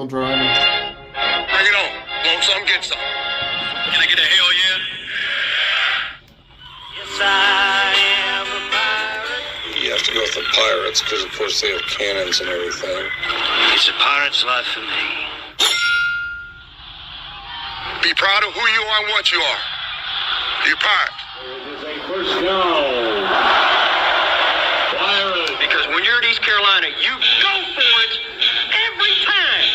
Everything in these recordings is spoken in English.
Driving. Bring it on. Want some, get some. Can I get a hell yeah? Yes, I am a pirate. You have to go with the pirates because, of course, they have cannons and everything. It's a pirate's life for me. Be proud of who you are and what you are. You're a pirate. It is a first down. Pirates. Because when you're at East Carolina, you go for it every time.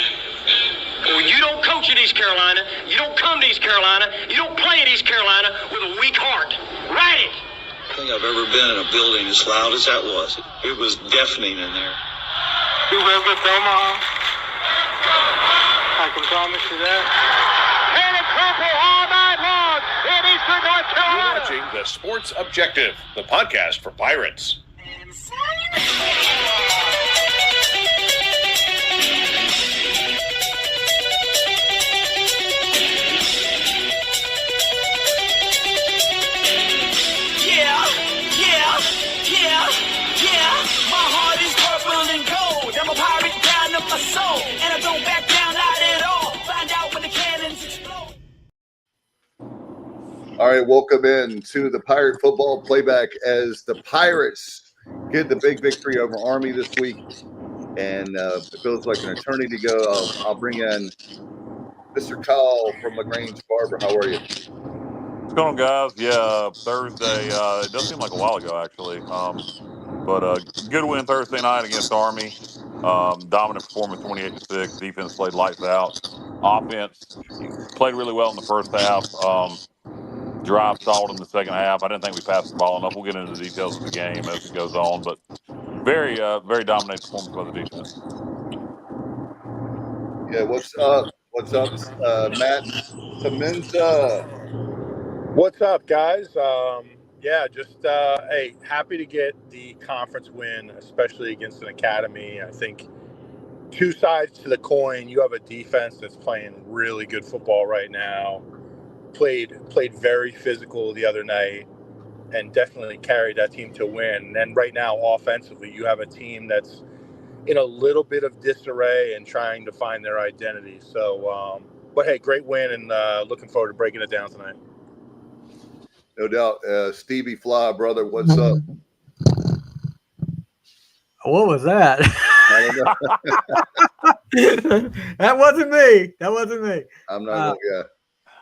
Or you don't coach at East Carolina, you don't come to East Carolina, you don't play at East Carolina with a weak heart. Write it. I don't think I've ever been in a building as loud as that was. It was deafening in there. You live with Omaha? I can promise you that. And a couple all night long in Eastern North Carolina. You're watching The Sports Objective, the podcast for Pirates. My heart is purple and gold. I'm a pirate down of my soul, and I don't back down, not at all. Find out when the cannons explode. All right, welcome in to the Pirate Football Playback as the Pirates get the big victory over Army this week. And it feels like an eternity to go. I'll bring in Mr. Kyle from LaGrange Barber. How are you? What's going on, guys? Yeah, Thursday. It does seem like a while ago, actually. But good win Thursday night against Army. Dominant performance, 28-6. Defense played lights out. Offense played really well in the first half. Drive stalled in the second half. I didn't think we passed the ball enough. We'll get into the details of the game as it goes on, but very dominant performance by the defense. Yeah, what's up? What's up, Matt Semenza? What's up, guys? Hey, happy to get the conference win, especially against an academy. I think two sides to the coin. You have a defense that's playing really good football right now. Played very physical the other night, and definitely carried that team to win. And right now, offensively, you have a team that's in a little bit of disarray and trying to find their identity. So, but hey, great win, and looking forward to breaking it down tonight. No doubt. Stevie Fly, brother, what's up? What was that? I don't know. That wasn't me. I'm not going to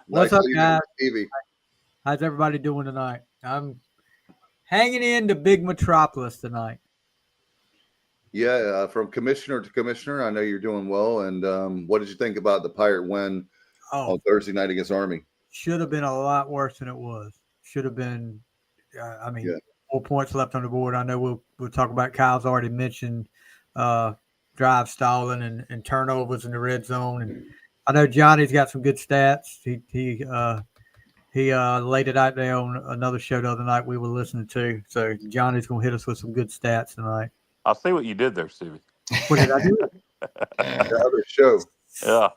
What's up, guys? Stevie. How's everybody doing tonight? I'm hanging in the big metropolis tonight. Yeah, from commissioner to commissioner, I know you're doing well. And what did you think about the Pirate win on Thursday night against Army? Should have been a lot worse than it was. Should have been, 4 points left on the board. I know we'll talk about. Kyle's already mentioned drive stalling and turnovers in the red zone. And I know Johnny's got some good stats. He laid it out there on another show the other night we were listening to. So Johnny's going to hit us with some good stats tonight. I see what you did there, Stevie. What did I do? The other show. Yeah.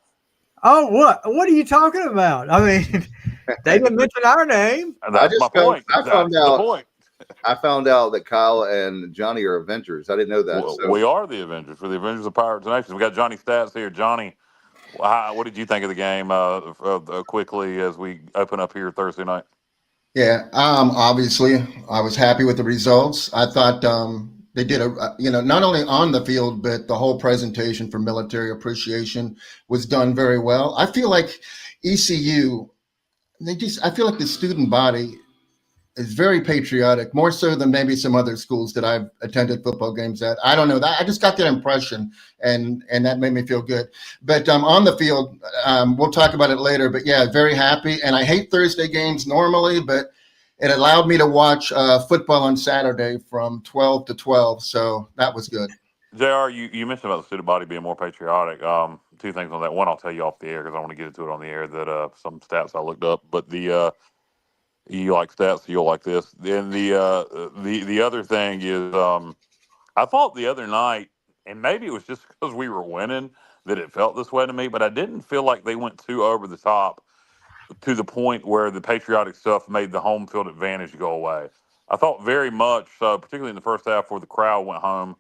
Oh, what? What are you talking about? I mean, they didn't mention our name. That's my point. I found out that Kyle and Johnny are Avengers. I didn't know that. Well, we are the Avengers. We're the Avengers of Pirates Nation. We got Johnny Stats here. Johnny, what did you think of the game quickly as we open up here Thursday night? Yeah, obviously, I was happy with the results. I thought they did not only on the field, but the whole presentation for military appreciation was done very well. I feel like ECU, I feel like the student body is very patriotic, more so than maybe some other schools that I've attended football games at. I don't know that. I just got that impression, and that made me feel good. But on the field, we'll talk about it later. But yeah, very happy. And I hate Thursday games normally, but it allowed me to watch football on Saturday from 12 to 12. So that was good. JR, you mentioned about the student body being more patriotic. Two things on that. One, I'll tell you off the air because I want to get into it on the air that some stats I looked up. But you like stats, you'll like this. Then the other thing is I thought the other night, and maybe it was just because we were winning that it felt this way to me, but I didn't feel like they went too over the top to the point where the patriotic stuff made the home field advantage go away. I thought very much, particularly in the first half where the crowd went home,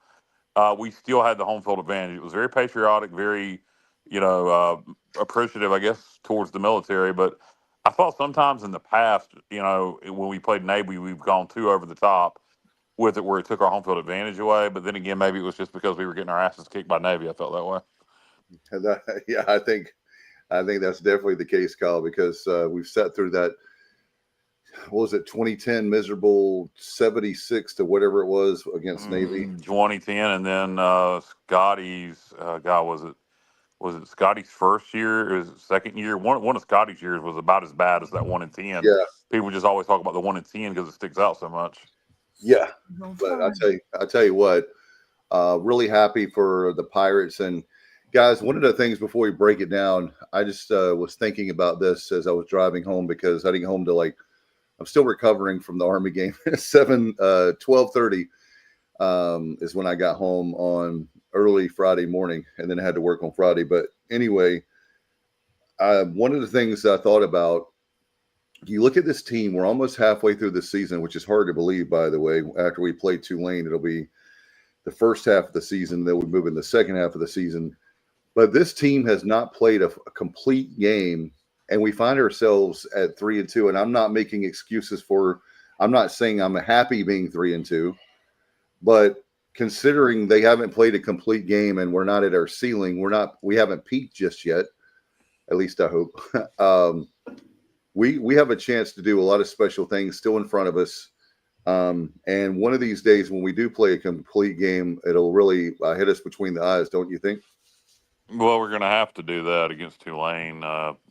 we still had the home field advantage. It was very patriotic, very appreciative, I guess, towards the military. But I thought sometimes in the past, when we played Navy, we've gone too over the top with it, where it took our home field advantage away. But then again, maybe it was just because we were getting our asses kicked by Navy. I felt that way. Yeah, I think that's definitely the case, Kyle, because we've sat through that. What was it, 2010 miserable 76 to whatever it was against Navy. 2010, and then Scotty's God, was it Scotty's first year or his second year? One of Scotty's years was about as bad as that 1-10. Yeah, People just always talk about the 1-10 because it sticks out so much. yeah. But I tell you what, really happy for the Pirates. And guys, one of the things before we break it down, I just was thinking about this as I was driving home, because I didn't get home to I'm still recovering from the Army game. 12:30 is when I got home on early Friday morning, and then I had to work on Friday. But anyway, one of the things I thought about, you look at this team, we're almost halfway through the season, which is hard to believe, by the way. After we play Tulane, it'll be the first half of the season, then we move in the second half of the season. But this team has not played a complete game, and we find ourselves at 3-2. And I'm not making excuses I'm not saying I'm happy being 3-2, but considering they haven't played a complete game and we're not at our ceiling, we haven't peaked just yet. At least I hope. We have a chance to do a lot of special things still in front of us. And one of these days when we do play a complete game, it'll really hit us between the eyes, don't you think? Well, we're going to have to do that against Tulane.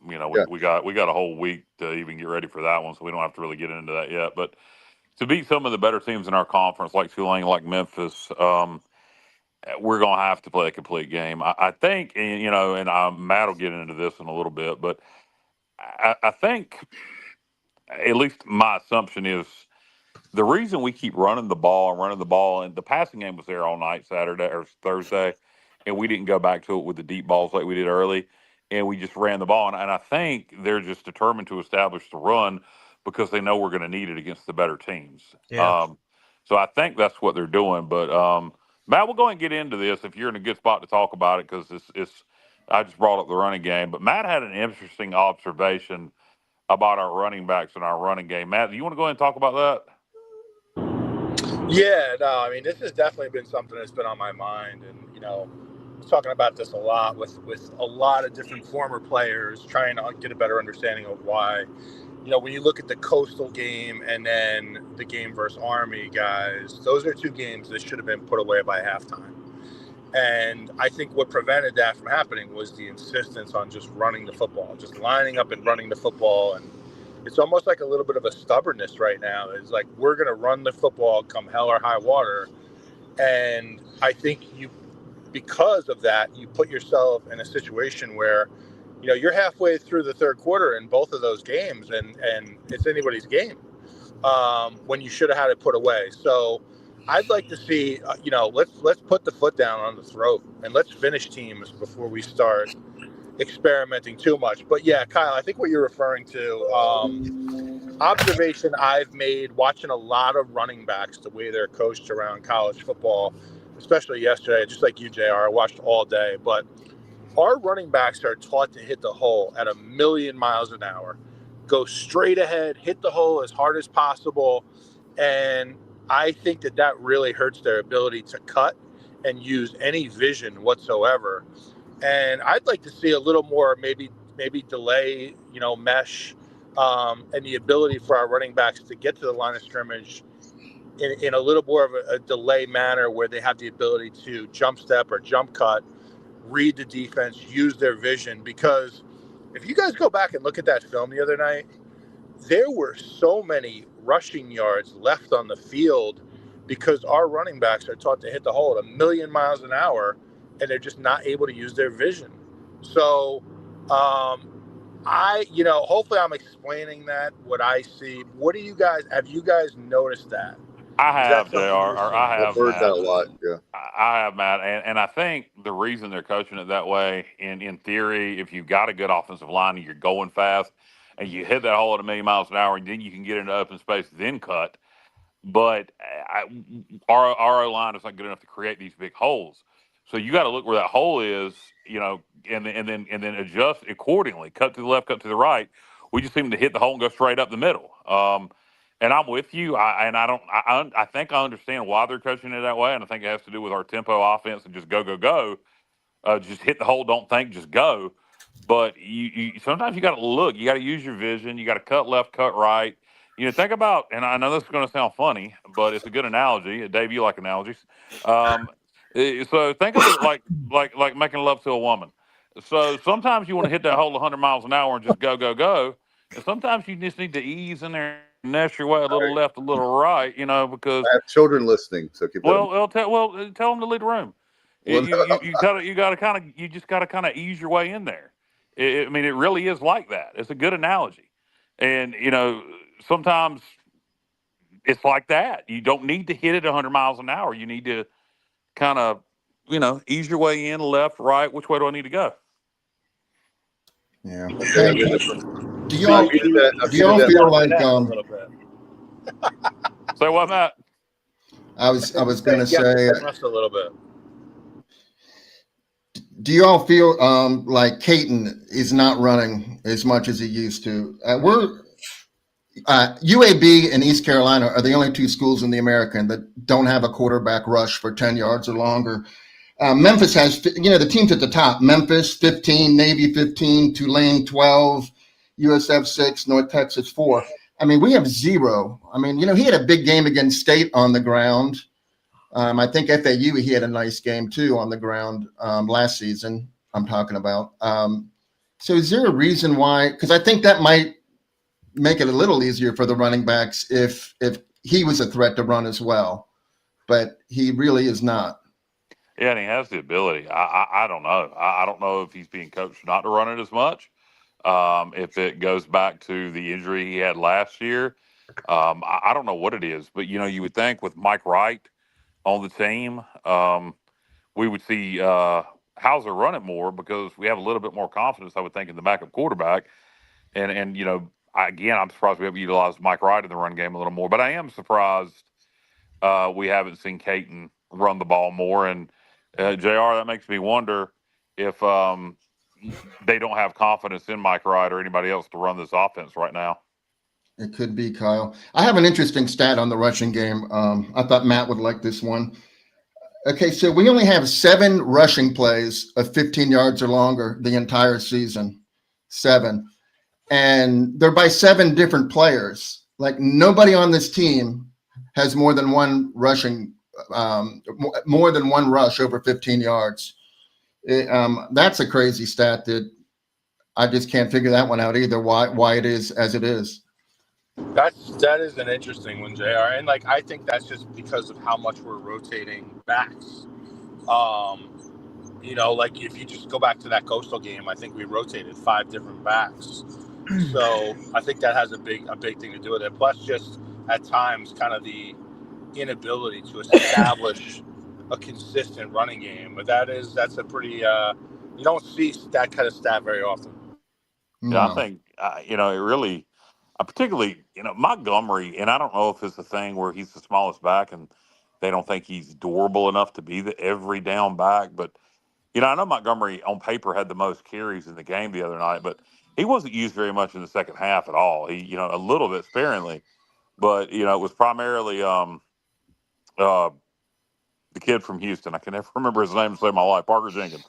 We got a whole week to even get ready for that one, so we don't have to really get into that yet. But to beat some of the better teams in our conference, like Tulane, like Memphis, we're going to have to play a complete game. I think, and Matt will get into this in a little bit, but I think, at least my assumption is, the reason we keep running the ball, and the passing game was there all night Saturday or Thursday, and we didn't go back to it with the deep balls like we did early, and we just ran the ball. And I think they're just determined to establish the run because they know we're going to need it against the better teams. Yeah. So I think that's what they're doing. But Matt, we'll go ahead and get into this if you're in a good spot to talk about it, because I just brought up the running game. But Matt had an interesting observation about our running backs and our running game. Matt, do you want to go ahead and talk about that? Yeah, no, I mean, this has definitely been something that's been on my mind. And, talking about this a lot with a lot of different former players, trying to get a better understanding of why, when you look at the Coastal game and then the game versus Army, guys, those are two games that should have been put away by halftime. And I think what prevented that from happening was the insistence on just running the football, just lining up and running the football. And it's almost like a little bit of a stubbornness right now. It's like, we're going to run the football come hell or high water. And I think because of that, you put yourself in a situation where, you're halfway through the third quarter in both of those games, and it's anybody's game when you should have had it put away. So I'd like to see, let's put the foot down on the throat and let's finish teams before we start experimenting too much. But yeah, Kyle, I think what you're referring to, observation I've made watching a lot of running backs, the way they're coached around college football, especially yesterday, just like you, JR, I watched all day. But our running backs are taught to hit the hole at 1,000,000 miles an hour, go straight ahead, hit the hole as hard as possible. And I think that really hurts their ability to cut and use any vision whatsoever. And I'd like to see a little more, maybe delay, mesh, and the ability for our running backs to get to the line of scrimmage in a little more of a delay manner, where they have the ability to jump step or jump cut, read the defense, use their vision. Because if you guys go back and look at that film the other night, there were so many rushing yards left on the field because our running backs are taught to hit the hole at 1,000,000 miles an hour, and they're just not able to use their vision. So hopefully I'm explaining what I see. Have you guys noticed that? I have, JR. I have. I've heard that a lot. Yeah. I have, Matt. And I think the reason they're coaching it that way, in theory, if you've got a good offensive line and you're going fast and you hit that hole at 1,000,000 miles an hour, and then you can get into open space, then cut. But our O line is not good enough to create these big holes. So you got to look where that hole is, and then adjust accordingly. Cut to the left, cut to the right. We just seem to hit the hole and go straight up the middle. And I'm with you. I think I understand why they're coaching it that way, and I think it has to do with our tempo offense and just go go go. Just hit the hole, don't think, just go. But you sometimes you got to look. You got to use your vision. You got to cut left, cut right. Think about, and I know this is going to sound funny, but it's a good analogy. Dave, you like analogies. Um, so think of it like making love to a woman. So sometimes you want to hit that hole 100 miles an hour and just go go go, and sometimes you just need to ease in there and nest your way a little left, a little right. Because I have children listening, so keep that in mind. tell them to leave the room. Well, You just gotta kind of ease your way in there. I mean, it really is like that. It's a good analogy, and sometimes it's like that. You don't need to hit it 100 miles an hour. You need to kind of ease your way in, left, right. Which way do I need to go? Yeah. yeah, Do y'all feel like a little bit. Say what, Matt? I was going to say, Just a little bit. do you all feel like Caton is not running as much as he used to? UAB and East Carolina are the only two schools in the American that don't have a quarterback rush for 10 yards or longer. Memphis has, the teams at the top: Memphis 15, Navy 15, Tulane 12, USF 6, North Texas 4. I mean, we have 0. I mean, he had a big game against State on the ground. I think FAU, he had a nice game too on the ground last season. I'm talking about. So is there a reason why? Because I think that might make it a little easier for the running backs if he was a threat to run as well, but he really is not. Yeah, and he has the ability. I don't know. I don't know if he's being coached not to run it as much. If it goes back to the injury he had last year, I don't know what it is. But you would think with Mike Wright on the team, we would see Hauser run it more because we have a little bit more confidence, I would think, in the backup quarterback. And again, I'm surprised we haven't utilized Mike Wright in the run game a little more. But I am surprised we haven't seen Caton run the ball more. And JR, that makes me wonder if they don't have confidence in Mike Wright or anybody else to run this offense right now. It could be, Kyle. I have an interesting stat on the rushing game. I thought Matt would like this one. Okay, so we only have 7 rushing plays of 15 yards or longer the entire season. 7. And they're by 7 different players. Like, nobody on this team has more than one rush over 15 yards. That's a crazy stat that I just can't figure that one out either. Why it is as it is. That is an interesting one, JR. And I think that's just because of how much we're rotating backs. If you just go back to that Coastal game, I think we rotated 5 different backs. So I think that has a big thing to do with it. Plus, just at times, kind of the inability to establish a consistent running game. But that's a pretty you don't see that kind of stat very often. No. Yeah, I think it really, particularly Montgomery, and I don't know if it's a thing where he's the smallest back and they don't think he's durable enough to be the every down back. But I know Montgomery on paper had the most carries in the game the other night, but he wasn't used very much in the second half at all. He a little bit sparingly, but it was primarily the kid from Houston. I can never remember his name to save my life. Parker Jenkins.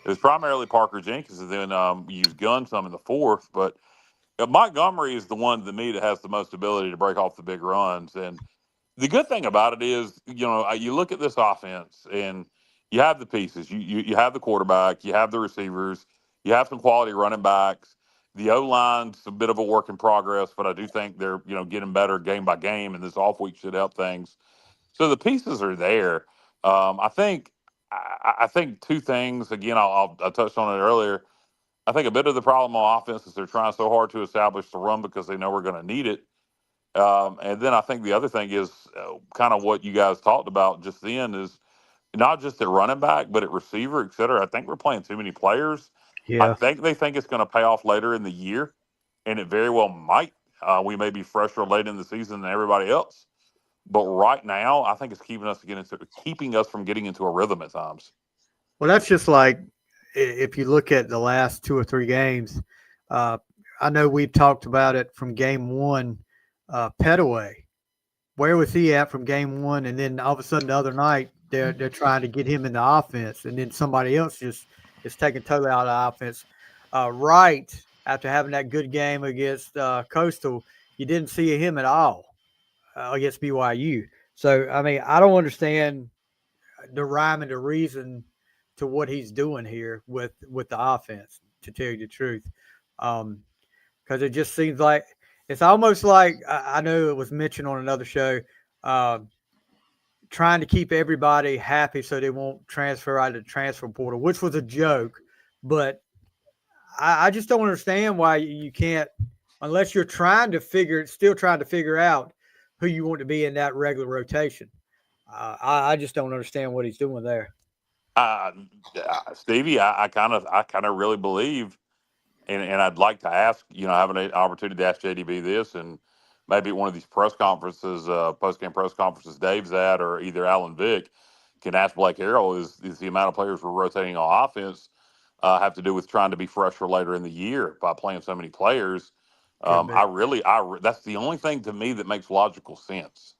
It was primarily Parker Jenkins, and then we used Gunn some in the fourth. But Montgomery is the one to me that has the most ability to break off the big runs. And the good thing about it is, you look at this offense and you have the pieces. You have the quarterback, you have the receivers, you have some quality running backs. The O-line's a bit of a work in progress, but I do think they're getting better game by game, and this off week should help things. So the pieces are there. I think 2 things. Again, I touched on it earlier. I think a bit of the problem on offense is they're trying so hard to establish the run because they know we're going to need it. And then I think the other thing is kind of what you guys talked about just then is not just at running back, but at receiver, et cetera. I think we're playing too many players. Yeah. I think they think it's going to pay off later in the year, and it very well might. We may be fresher late in the season than everybody else. But right now, I think it's keeping us from getting into a rhythm at times. Well, that's just like if you look at the last 2 or 3 games. I know we've talked about it from game one. Petaway, where was he at from game one? And then all of a sudden the other night they're trying to get him in the offense, and then somebody else just is taking totally out of the offense. Right after having that good game against Coastal, you didn't see him at all against BYU. So I mean, I don't understand the rhyme and the reason to what he's doing here with the offense. To tell you the truth, because it just seems like it's almost like I know it was mentioned on another show, trying to keep everybody happy so they won't transfer out of the transfer portal, which was a joke. But I just don't understand why you can't, unless you're still trying to figure out who you want to be in that regular rotation. I just don't understand what he's doing there. Stevie, I kind of really believe, and I'd like to ask, having an opportunity to ask JDB this, and maybe at one of these press conferences, post-game press conferences Dave's at, or either Alan Vick can ask Blake Harrell, is the amount of players we're rotating on offense have to do with trying to be fresh for later in the year by playing so many players? That's the only thing to me that makes logical sense.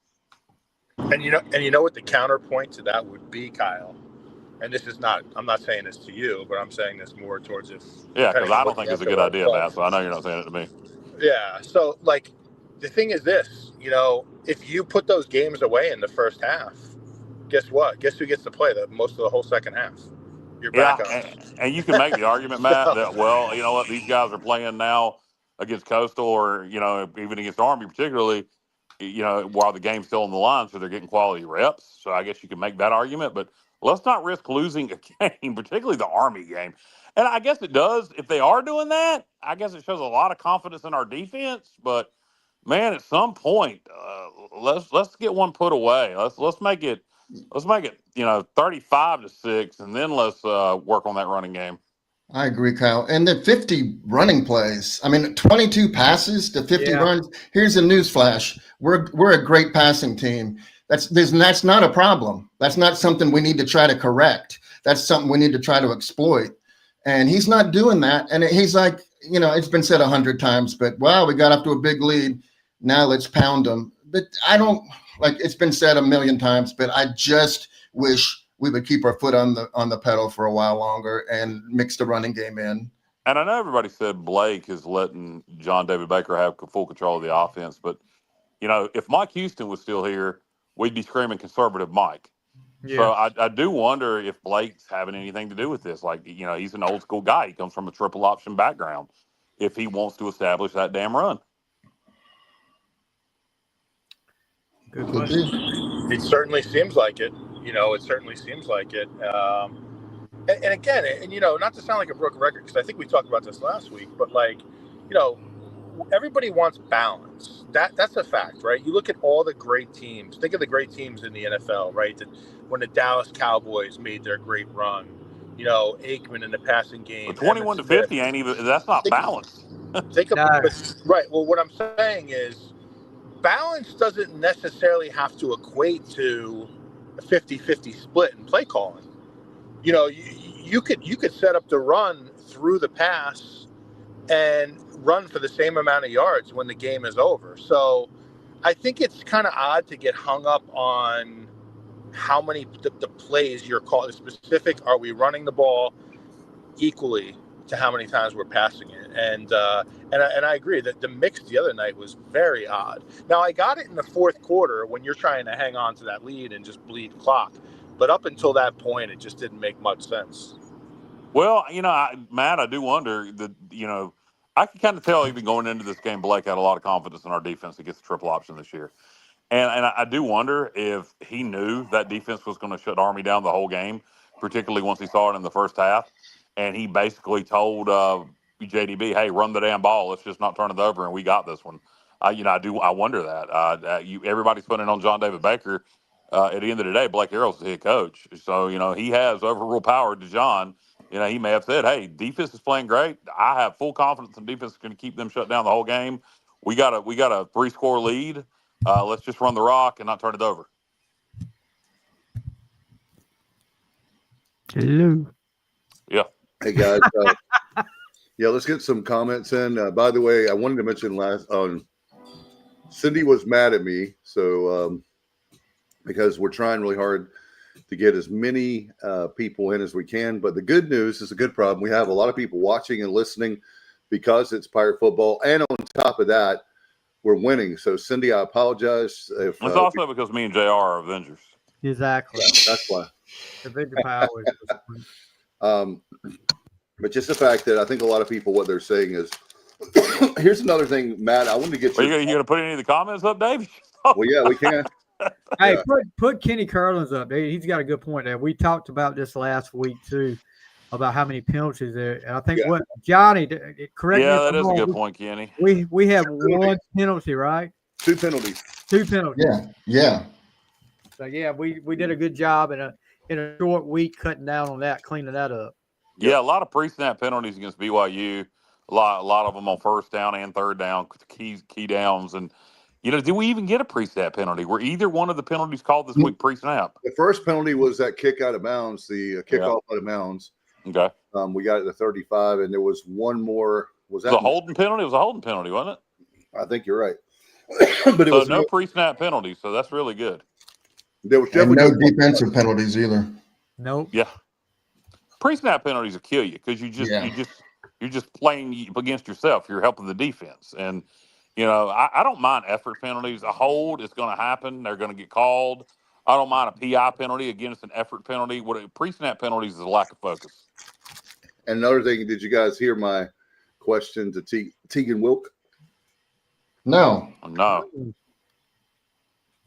And you know what the counterpoint to that would be, Kyle? And this is not, I'm not saying this to you, but I'm saying this more towards if. Yeah, because I don't think it's a good idea, Matt. So I know you're not saying it to me. Yeah. So, like, the thing is this, if you put those games away in the first half, guess what? Guess who gets to play most of the whole second half? Your backup. And you can make the argument, Matt, that, well, you know what, these guys are playing now against Coastal, or, even against Army particularly, while the game's still on the line, so they're getting quality reps. So I guess you can make that argument, but let's not risk losing a game, particularly the Army game. And I guess it does. If they are doing that, I guess it shows a lot of confidence in our defense. But man, at some point, let's get one put away. Let's make it 35-6, and then let's work on that running game. I agree, Kyle. And the 50 running plays. I mean, 22 passes to 50 runs. Here's a news flash. We're a great passing team. That's not a problem. That's not something we need to try to correct. That's something we need to try to exploit. And he's not doing that. And he's like, it's been said 100 times, but wow, we got up to a big lead. Now let's pound them. But I don't, like, it's been said a million times, but I just wish we would keep our foot on the pedal for a while longer and mix the running game in. And I know everybody said Blake is letting John David Baker have full control of the offense, but if Mike Houston was still here, we'd be screaming conservative Mike. Yeah. So I do wonder if Blake's having anything to do with this. Like, he's an old school guy. He comes from a triple option background. If he wants to establish that damn run. Good question. It certainly seems like it. It certainly seems like it. And again, not to sound like a broken record, because I think we talked about this last week, but everybody wants balance. That's a fact, right? You look at all the great teams. Think of the great teams in the NFL, right? When the Dallas Cowboys made their great run, Aikman in the passing game. 21-50 ain't even. That's not balance. Think about right. Well, what I'm saying is, balance doesn't necessarily have to equate to a 50-50 split in play calling. You could set up the run through the pass and run for the same amount of yards when the game is over. So I think it's kind of odd to get hung up on how many the plays you're calling. Specific, are we running the ball equally to how many times we're passing it? And I agree that the mix the other night was very odd. Now, I got it in the fourth quarter when you're trying to hang on to that lead and just bleed clock. But up until that point, it just didn't make much sense. Well, Matt, I do wonder that, I can kind of tell even going into this game, Blake had a lot of confidence in our defense against the triple option this year. And I do wonder if he knew that defense was going to shut Army down the whole game, particularly once he saw it in the first half. And he basically told JDB, hey, run the damn ball. Let's just not turn it over, and we got this one. I wonder that. Everybody's putting it on John David Baker. At the end of the day, Blake Harrell's the head coach. So, he has overrule power to John. He may have said, hey, defense is playing great. I have full confidence in defense is going to keep them shut down the whole game. We got a 3-score lead. Let's just run the rock and not turn it over. Hello. Yeah. Hey guys, yeah, let's get some comments in. By the way, I wanted to mention Cindy was mad at me, so because we're trying really hard to get as many people in as we can. But the good news is a good problem. We have a lot of people watching and listening because it's Pirate football, and on top of that, we're winning. So Cindy, I apologize if It's also because me and JR are Avengers. Exactly. yeah, that's why. Avenger Power is But just the fact that I think a lot of people, what they're saying is, here's another thing, Matt. I wanted to get Are you. you going to put any of the comments up, Dave? Well, yeah, we can. Hey, Yeah. put Kenny Curlins up. He's got a good point there. We talked about this last week too, about how many penalties there. And I think Yeah. what Johnny, correct me. Yeah, if that I'm is a wrong, good point, Kenny. We have one penalty, right? 2 penalties. 2 penalties. Yeah. So yeah, we did a good job in a short week cutting down on that, cleaning that up. Yeah, a lot of pre-snap penalties against BYU. A lot of them on first down and third down, key downs. And, did we even get a pre-snap penalty? Were either one of the penalties called this week pre-snap? The first penalty was that kick out of bounds, the kickoff out of bounds. Okay. We got it to 35, and there was one more. Was that It was a holding penalty? It was a holding penalty, wasn't it? I think you're right. But it was no pre-snap penalties, so that's really good. There was And definitely no defensive penalties either. Nope. Yeah. Pre-snap penalties will kill you because you're just playing against yourself. You're helping the defense, and I don't mind effort penalties. A hold is going to happen; they're going to get called. I don't mind a PI penalty against an effort penalty. What pre-snap penalties is a lack of focus. And another thing, did you guys hear my question to Tegan Wilk? No.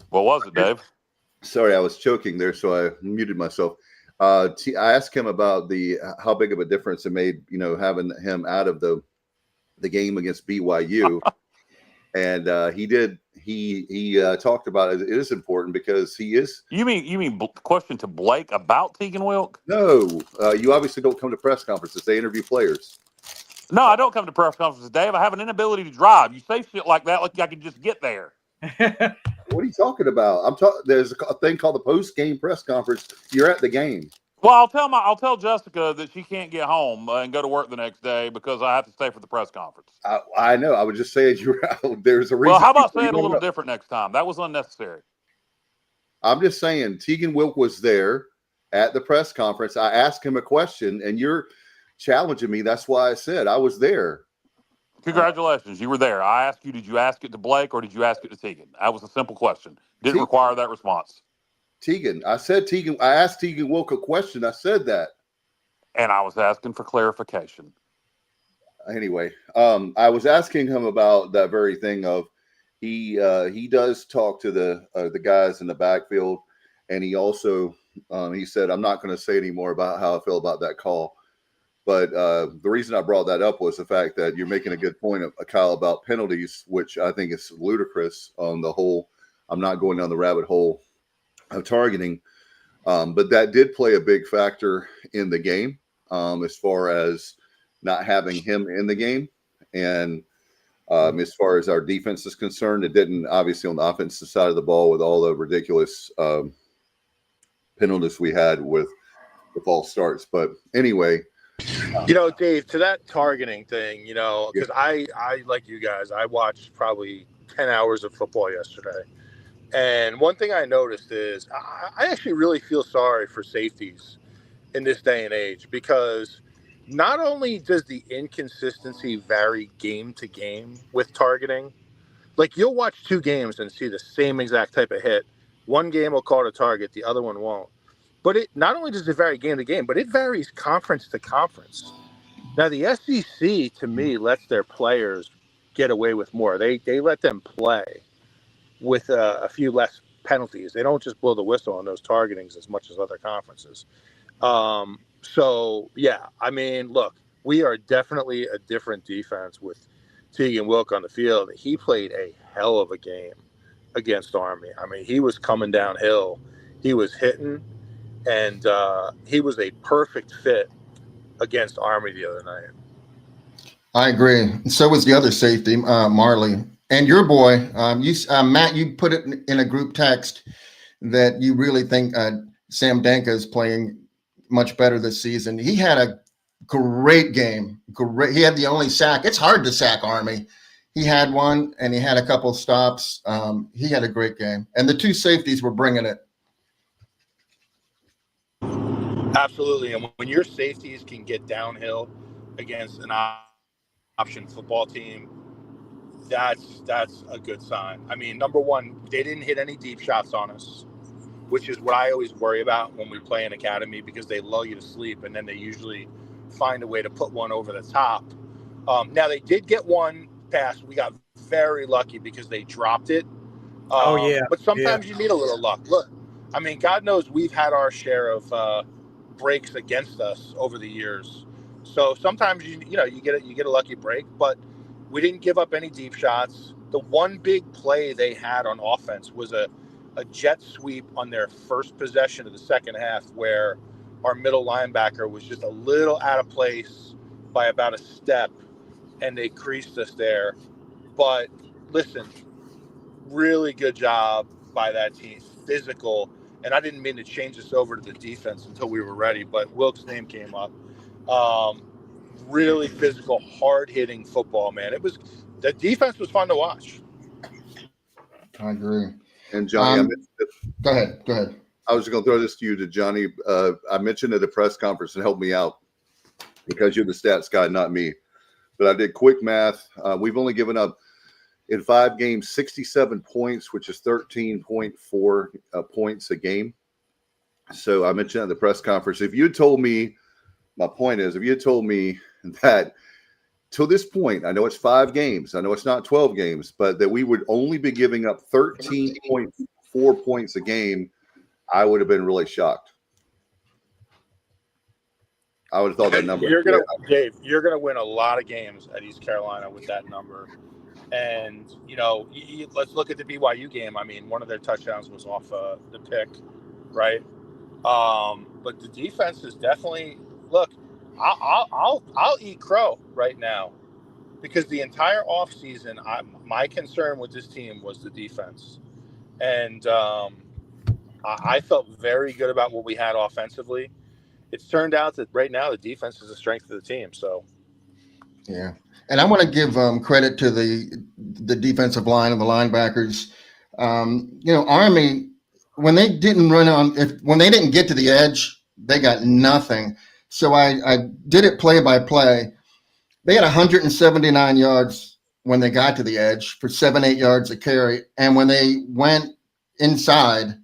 What was it, Dave? Sorry, I was choking there, so I muted myself. I asked him about how big of a difference it made, having him out of the game against BYU, and he talked about it. It is important because he is. You mean question to Blake about Tegan Wilk? No, you obviously don't come to press conferences. They interview players. No, I don't come to press conferences, Dave. I have an inability to drive. You say shit like that like I can just get there. What are you talking about? There's a thing called the post-game press conference. You're at the game. Well, I'll tell Jessica that she can't get home and go to work the next day because I have to stay for the press conference. I know. I would just say there's a reason. Well, how about saying it a little different next time? That was unnecessary. I'm just saying Tegan Wilk was there at the press conference. I asked him a question, and you're challenging me. That's why I said I was there. Congratulations. You were there. I asked you, did you ask it to Blake or did you ask it to Tegan? That was a simple question. Didn't require that response. Tegan. I said Tegan. I asked Tegan Wilk a question. I said that. And I was asking for clarification. Anyway, I was asking him about that very thing of he does talk to the guys in the backfield, and he also he said, I'm not going to say any more about how I feel about that call. But the reason I brought that up was the fact that you're making a good point, Kyle, about penalties, which I think is ludicrous on the whole. I'm not going down the rabbit hole of targeting, but that did play a big factor in the game as far as not having him in the game. And as far as our defense is concerned, it didn't, obviously, on the offensive side of the ball with all the ridiculous penalties we had with the false starts. But anyway. Dave, to that targeting thing, because I like you guys, I watched probably 10 hours of football yesterday. And one thing I noticed is I actually really feel sorry for safeties in this day and age, because not only does the inconsistency vary game to game with targeting, like you'll watch 2 games and see the same exact type of hit. One game will call it a target, the other one won't. But it not only does it vary game to game, but it varies conference to conference. Now, the SEC, to me, lets their players get away with more. They let them play with a few less penalties. They don't just blow the whistle on those targetings as much as other conferences. So, yeah, I mean, look, we are definitely a different defense with Tegan Wilk on the field. He played a hell of a game against Army. I mean, he was coming downhill. He was hitting. And he was a perfect fit against Army the other night. I agree. So was the other safety, Marley. And your boy, Matt, you put it in a group text that you really think Sam Danka is playing much better this season. He had a great game. Great. He had the only sack. It's hard to sack Army. He had one, and he had a couple stops. He had a great game, and the two safeties were bringing it. Absolutely. And when your safeties can get downhill against an option football team, that's a good sign. I mean, number one, they didn't hit any deep shots on us, which is what I always worry about when we play an academy, because they lull you to sleep and then they usually find a way to put one over the top. Now, they did get one pass. We got very lucky because they dropped it. But sometimes you need a little luck. Look, I mean, God knows we've had our share of breaks against us over the years. So sometimes you get a lucky break, but we didn't give up any deep shots. The one big play they had on offense was a jet sweep on their first possession of the second half, where our middle linebacker was just a little out of place by about a step, and they creased us there. But listen, really good job by that team, physical. And I didn't mean to change this over to the defense until we were ready, but Wilk's name came up. Really physical, hard-hitting football, man. The defense was fun to watch. I agree. And Johnny, go ahead. I was going to throw this to you, Johnny. I mentioned at the press conference, and help me out because you're the stats guy, not me. But I did quick math. We've only given up in 5 games 67 points, which is 13.4 points a game. So I mentioned at the press conference, if you had told me, my point is, if you had told me that till this point, I know it's 5 games, I know it's not 12 games, but that we would only be giving up 13.4 points a game, I would have been really shocked. I would have thought that number. Dave, you're gonna win a lot of games at East Carolina with that number. And let's look at the BYU game. I mean, one of their touchdowns was off the pick, right? But the defense is definitely. Look, I'll eat crow right now, because the entire offseason, my concern with this team was the defense, and I felt very good about what we had offensively. It's turned out that right now the defense is the strength of the team. So, yeah, and I want to give credit to the defensive line and the linebackers. Army, when they didn't when they didn't get to the edge, they got nothing. So I did it play by play. They had 179 yards when they got to the edge for 7-8 yards a carry. And when they went inside,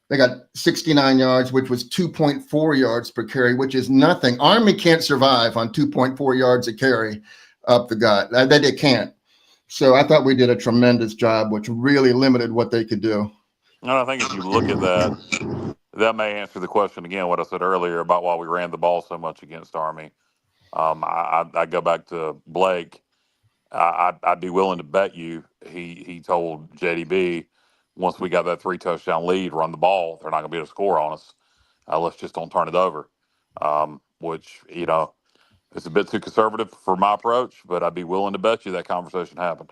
they got 69 yards, which was 2.4 yards per carry, which is nothing. Army can't survive on 2.4 yards a carry up the gut. They can't. So I thought we did a tremendous job, which really limited what they could do. And I think if you look at that may answer the question again, what I said earlier about why we ran the ball so much against Army. I go back to Blake. I'd be willing to bet you he told JDB, once we got that 3 touchdown lead, run the ball, they're not going to be able to score on us. Let's just don't turn it over, which, it's a bit too conservative for my approach, but I'd be willing to bet you that conversation happened.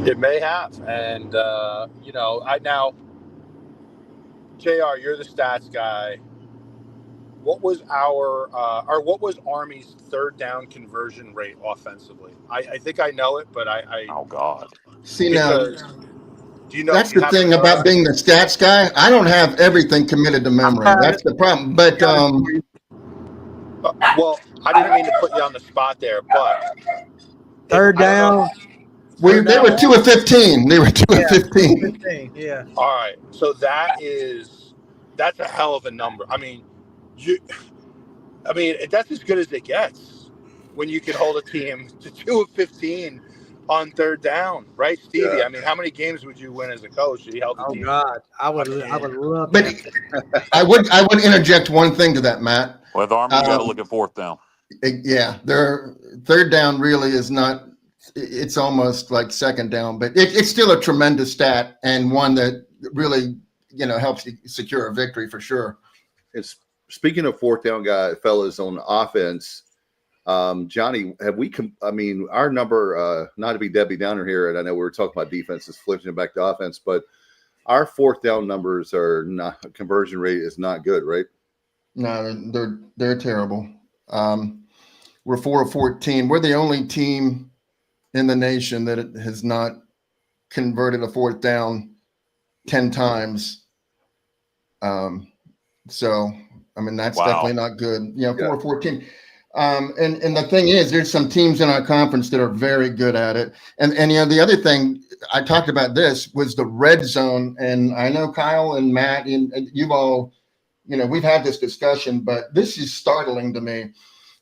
It may have. And, now, JR, you're the stats guy. What was what was Army's third down conversion rate offensively? I think I know it, but oh God. See, now, do you know? That's the thing about being the stats guy. I don't have everything committed to memory. That's the problem. But well, I didn't mean to put you on the spot there, but third down. They were 2 of 15. They were 2 of 15. Yeah. All right. So that's a hell of a number. I mean, that's as good as it gets when you can hold a team to 2 of 15 on third down, right, Stevie? Yeah. I mean, how many games would you win as a coach if you held the team? Oh God, I would love. But I would interject one thing to that, Matt. With Army, you got to look at fourth down. Yeah, their third down really is not. It's almost like second down, but it's still a tremendous stat and one that really helps you secure a victory for sure. It's speaking of fourth down fellas on offense. Johnny, have we? Our number, not to be Debbie Downer here, and I know we were talking about defenses flipping it back to offense, but our fourth down numbers are not, conversion rate is not good, right? No, they're terrible. We're 4 of 14. We're the only team in the nation that has not converted a fourth down 10 times. So, I mean, that's definitely not good. 4 of 14. And the thing is, there's some teams in our conference that are very good at it. And the other thing I talked about this was the red zone. And I know Kyle and Matt and you've all, we've had this discussion, but this is startling to me.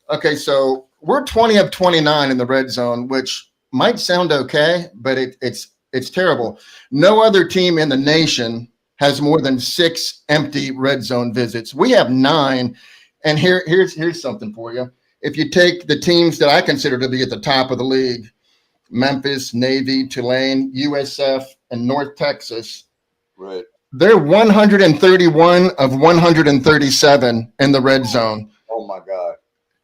Okay, so we're 20 of 29 in the red zone, which might sound okay, but it's terrible. No other team in the nation has more than 6 empty red zone visits. We have 9. And here's something for you. If you take the teams that I consider to be at the top of the league, Memphis, Navy, Tulane, USF, and North Texas, right? They're 131 of 137 in the red zone. Oh my God.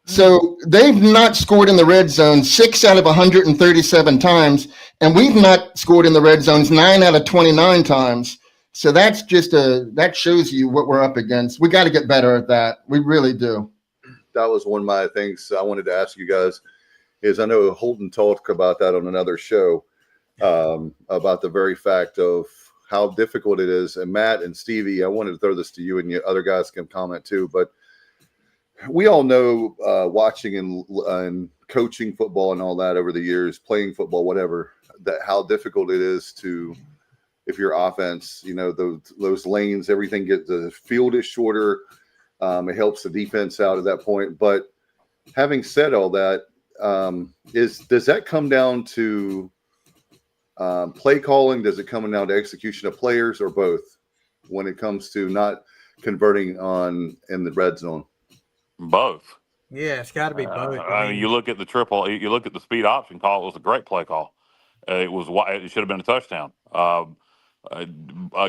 So they've not scored in the red zone 6 out of 137 times, and we've not scored in the red zones 9 out of 29 times. So that's that shows you what we're up against. We got to get better at that. We really do. That was one of my things I wanted to ask you guys is I know Holden talked about that on another show about the very fact of how difficult it is. And Matt and Stevie, I wanted to throw this to you and you other guys can comment too, but we all know watching and coaching football and all that over the years, playing football, whatever, that how difficult it is to, if your offense, those lanes, everything the field is shorter. It helps the defense out at that point. But having said all that, does that come down to play calling? Does it come down to execution of players or both when it comes to not converting in the red zone? Both. Yeah, it's got to be both. I mean, you look at the speed option call. It was a great play call. It should have been a touchdown.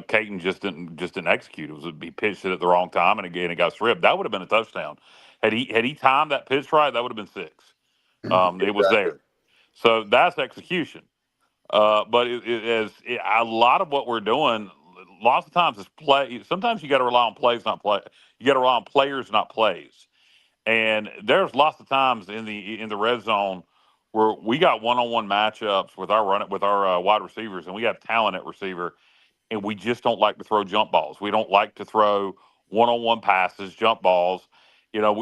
Caton just didn't execute. He pitched it at the wrong time, and again, it got stripped. That would have been a touchdown. Had he timed that pitch right, that would have been 6. Exactly. It was there. So that's execution. But a lot of what we're doing, lots of times is play. Sometimes you got to rely on plays, not play. You got to rely on players, not plays. And there's lots of times in the red zone where we got one-on-one matchups with our wide receivers, and we have talent at receiver, and we just don't like to throw jump balls. We don't like to throw one-on-one passes, jump balls.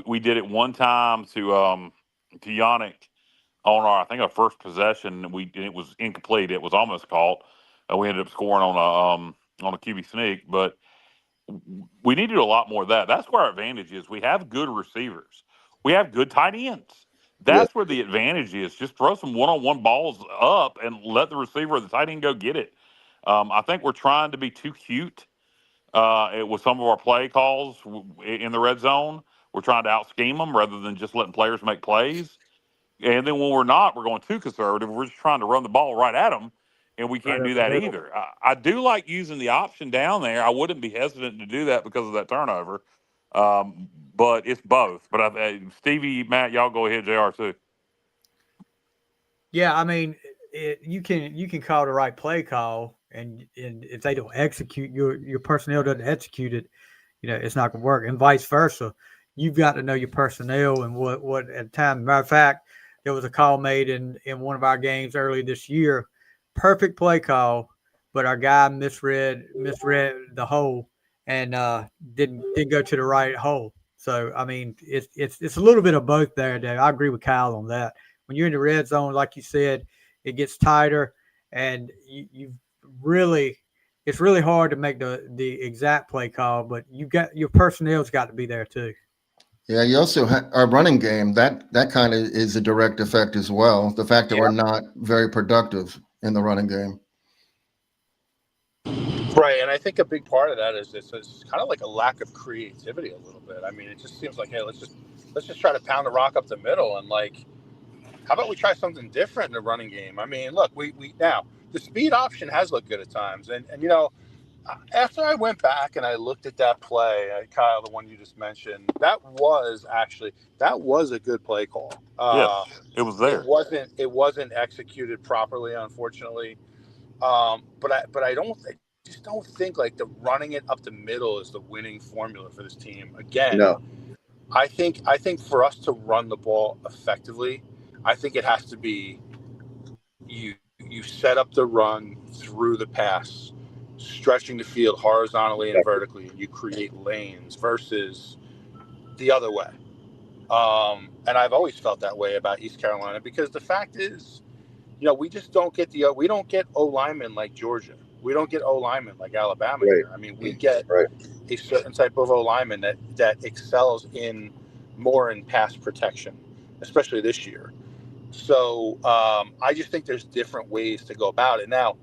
We did it one time to Yannick on our first possession. It was incomplete. It was almost caught. We ended up scoring on a QB sneak, but we need to do a lot more of that. That's where our advantage is. We have good receivers. We have good tight ends. That's where the advantage is. Just throw some one-on-one balls up and let the receiver or the tight end go get it. I think we're trying to be too cute with some of our play calls in the red zone. We're trying to out-scheme them rather than just letting players make plays. And then when we're not, we're going too conservative. We're just trying to run the ball right at them, and we can't do that either. I do like using the option down there. I wouldn't be hesitant to do that because of that turnover. But it's both. But Stevie, Matt, y'all go ahead, JR too. Yeah, I mean, you can call the right play call, and if they don't execute, your personnel doesn't execute it, it's not gonna work, and vice versa. You've got to know your personnel and what at the time. Matter of fact, there was a call made in one of our games early this year. Perfect play call, but our guy misread the hole and didn't go to the right hole. So I mean, it's a little bit of both there, Dave. I agree with Kyle on that. When you're in the red zone, like you said, it gets tighter, and it's really hard to make the exact play call. But your personnel's got to be there too. Yeah, you also our running game that kind of is a direct effect as well. The fact that we're not very productive in the running game. Right, and I think a big part of that is it's kind of like a lack of creativity a little bit. I mean, it just seems like, hey, let's just try to pound the rock up the middle, and how about we try something different in the running game? I mean, look, we now the speed option has looked good at times, and after I went back and I looked at that play, Kyle, the one you just mentioned, that was a good play call. Yes, it was there. It wasn't executed properly, unfortunately. But I don't think just don't think like the running it up the middle is the winning formula for this team. Again, No. I think for us to run the ball effectively, I think it has to be you set up the run through the pass, stretching the field horizontally and vertically, and you create lanes versus the other way. And I've always felt that way about East Carolina because the fact is, we just don't get we don't get O linemen like Georgia. We don't get O linemen like Alabama Right. here. I mean, we get Right. a certain type of O lineman that excels more in pass protection, especially this year. So I just think there's different ways to go about it. Now,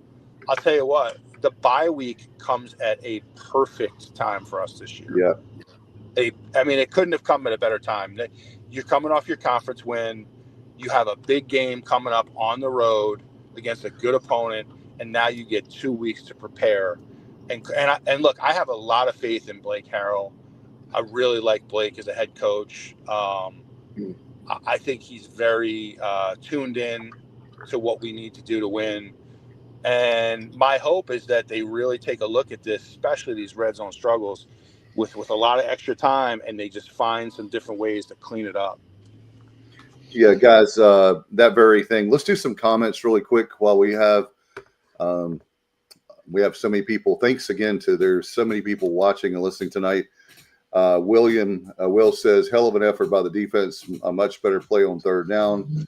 I'll tell you what, the bye week comes at a perfect time for us this year. Yeah. I mean, it couldn't have come at a better time. You're coming off your conference win. You have a big game coming up on the road against a good opponent, and now you get 2 weeks to prepare. And look, I have a lot of faith in Blake Harrell. I really like Blake as a head coach. I think he's very tuned in to what we need to do to win. And my hope is that they really take a look at this, especially these red zone struggles, with a lot of extra time, and they just find some different ways to clean it up. Yeah, guys, that very thing. Let's do some comments really quick while we have so many people. Thanks again there's so many people watching and listening tonight. Will says, hell of an effort by the defense, a much better play on third down.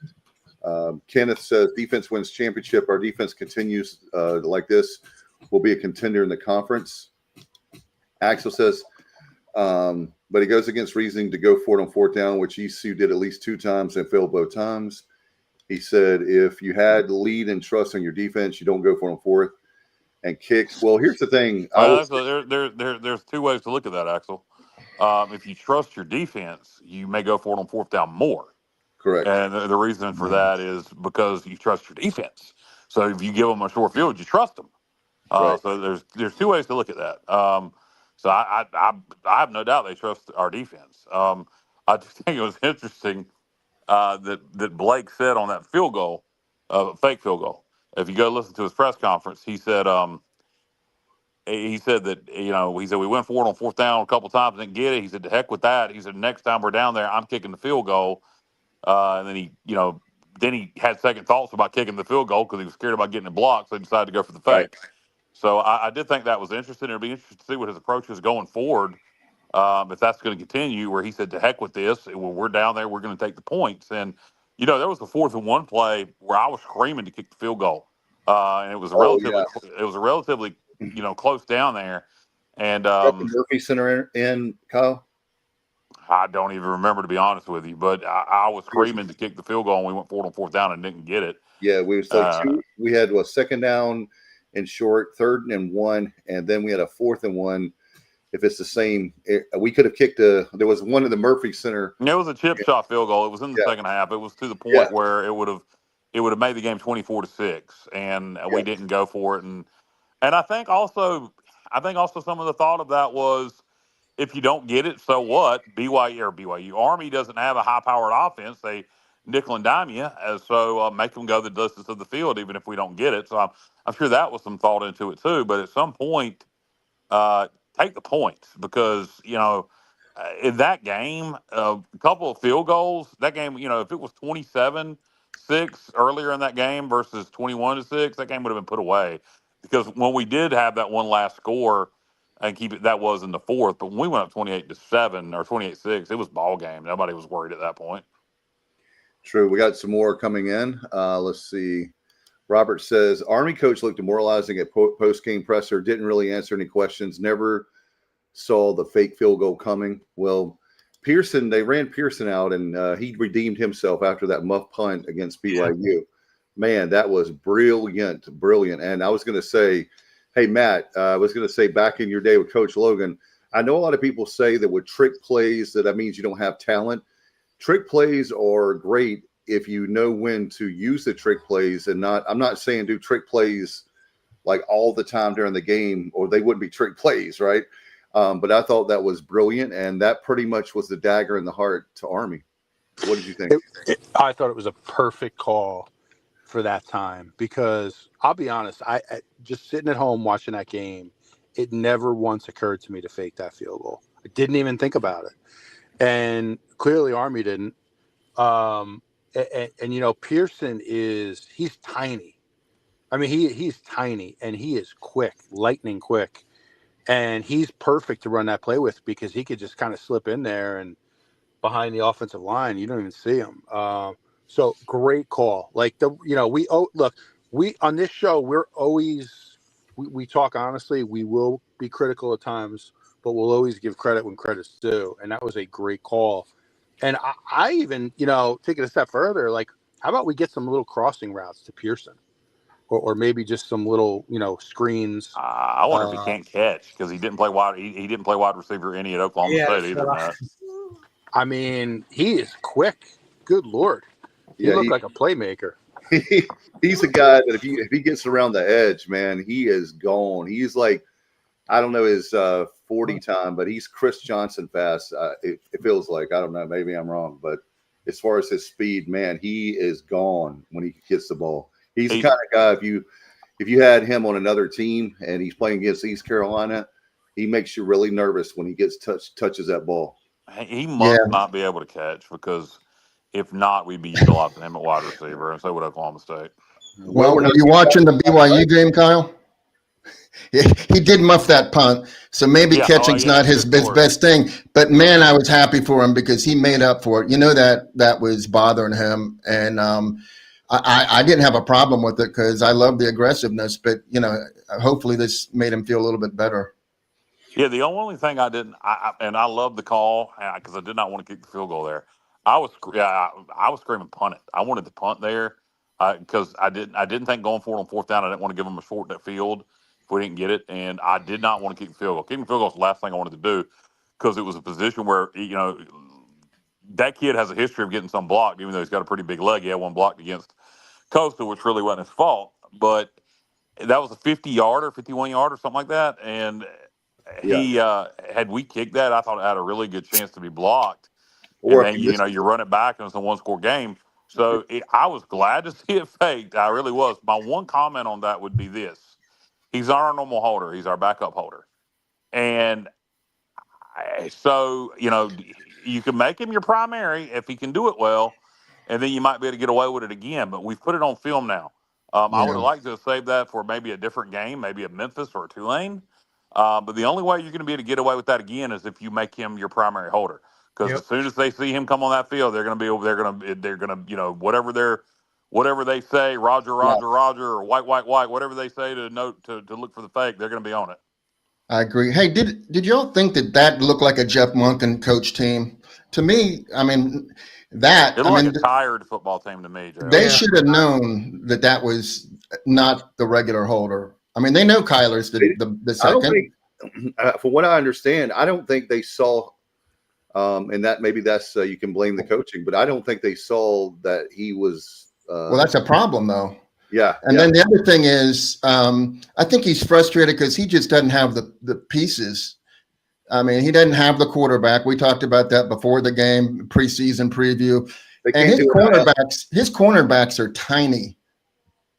Kenneth says, defense wins championship. Our defense continues like this. We'll be a contender in the conference. Axel says, but he goes against reasoning to go for it on fourth down, which ECU did at least 2 times and failed both times. He said, if you had lead and trust on your defense, you don't go for it on fourth. And kicks. Well, here's the thing. There's 2 ways to look at that, Axel. If you trust your defense, you may go for it on fourth down more. Correct. And the reason for that is because you trust your defense. So if you give them a short field, you trust them. Right. So there's 2 ways to look at that. So I have no doubt they trust our defense. I just think it was interesting that Blake said on that field goal, fake field goal. If you go listen to his press conference, he said that he said we went for it on fourth down a couple times, didn't get it. He said, to heck with that. He said, next time we're down there, I'm kicking the field goal. And then he had second thoughts about kicking the field goal because he was scared about getting it blocked, so he decided to go for the fake. Right. So I did think that was interesting. It'll be interesting to see what his approach is going forward. If that's going to continue, where he said, to heck with this. When we're down there, we're going to take the points. And, there was a 4th and 1 play where I was screaming to kick the field goal. And it was relatively, close down there. And the Murphy Center in Kyle? I don't even remember, to be honest with you, but I was screaming to kick the field goal, and we went for it on fourth down and didn't get it. Yeah, we was like we had a second down and short, 3rd and 1, and then we had a 4th and 1. If it's the same, we could have kicked there was one in the Murphy Center. It was a chip shot field goal. It was in the second half. It was to the point where it would have made the game 24-6, and we didn't go for it. And I think also some of the thought of that was, if you don't get it, so what? BYU Army doesn't have a high-powered offense. They nickel and dime you, so make them go the distance of the field, even if we don't get it. So I'm sure that was some thought into it too. But at some point, take the points, because in that game, a couple of field goals. That game, if it was 27-6 earlier in that game versus 21-6, that game would have been put away. Because when we did have that one last score and keep it, that was in the 4th. But when we went up 28-7 or 28-6, it was ball game. Nobody was worried at that point. True. We got some more coming in. Let's see. Robert says, Army coach looked demoralizing at post-game presser, didn't really answer any questions, never saw the fake field goal coming. Well, Pearson, they ran Pearson out, and he redeemed himself after that muff punt against BYU. Man, that was brilliant. And I was going to say, hey, Matt, I was going to say, back in your day with Coach Logan, I know a lot of people say that with trick plays that means you don't have talent. Trick plays are great if you know when to use the trick plays, and I'm not saying do trick plays like all the time during the game, or they wouldn't be trick plays, right? But I thought that was brilliant, and that pretty much was the dagger in the heart to Army. What did you think? I thought it was a perfect call for that time, because I'll be honest, I just sitting at home watching that game, it never once occurred to me to fake that field goal. I didn't even think about it. And clearly Army didn't. And you know, Pearson he's tiny. I mean, he's tiny and he is quick, lightning quick. And he's perfect to run that play with, because he could just kind of slip in there and behind the offensive line, you don't even see him. So great call. Like we on this show, we're always, we talk honestly. We will be critical at times, but we'll always give credit when credit's due. And that was a great call. And I even, take it a step further, like, how about we get some little crossing routes to Pearson, or maybe just some little, screens. I wonder if he can't catch, because he didn't play wide. He didn't play wide receiver any at Oklahoma State either, Matt. I mean, he is quick. Good Lord. He looked like a playmaker. He's a guy that if he gets around the edge, man, he is gone. He's like, I don't know his 40 time, but he's Chris Johnson fast. It feels like. I don't know. Maybe I'm wrong. But as far as his speed, man, he is gone when he gets the ball. He's the kind of guy, if you had him on another team and he's playing against East Carolina, he makes you really nervous when he gets touches that ball. He must not be able to catch, because if not, we'd be utilizing him at wide receiver, and so would Oklahoma State. Well, were you watching the BYU game, Kyle? He did muff that punt, so maybe catching's not his best thing. But man, I was happy for him, because he made up for it. That was bothering him, and I didn't have a problem with it, because I love the aggressiveness. But hopefully this made him feel a little bit better. Yeah, the only thing I didn't, and I love the call, because I did not want to kick the field goal there. I was screaming punt it. I wanted to punt there, because I didn't think going for it on fourth down. I didn't want to give them a short field if we didn't get it, and I did not want to kick the field goal. Kicking the field goal was the last thing I wanted to do, because it was a position where that kid has a history of getting some blocked, even though he's got a pretty big leg. He had one blocked against Coastal, which really wasn't his fault, but that was a 50-yarder, 51-yarder, something like that, and he had we kicked that, I thought it had a really good chance to be blocked. Or and then you run it back, and it's a one-score game. So I was glad to see it faked. I really was. My one comment on that would be this: he's not our normal holder; he's our backup holder, and so you can make him your primary if he can do it well, and then you might be able to get away with it again. But we've put it on film now. I would have liked to have saved that for maybe a different game, maybe a Memphis or a Tulane. But the only way you're going to be able to get away with that again is if you make him your primary holder. Because as soon as they see him come on that field, they're going to whatever they say, Roger, or white, whatever they say to look for the fake, they're going to be on it. I agree. Hey, did y'all think that looked like a Jeff Monken coach team? To me, I mean, it looked like a tired football team to me, Joe. They should have known that was not the regular holder. I mean, they know Kyler's the second. From what I understand, I don't think they saw. And that maybe that's you can blame the coaching, but I don't think they saw that he was. Well, that's a problem, though. Yeah. And then the other thing is, I think he's frustrated because he just doesn't have the pieces. I mean, he doesn't have the quarterback. We talked about that before the game, preseason preview. And his cornerbacks are tiny.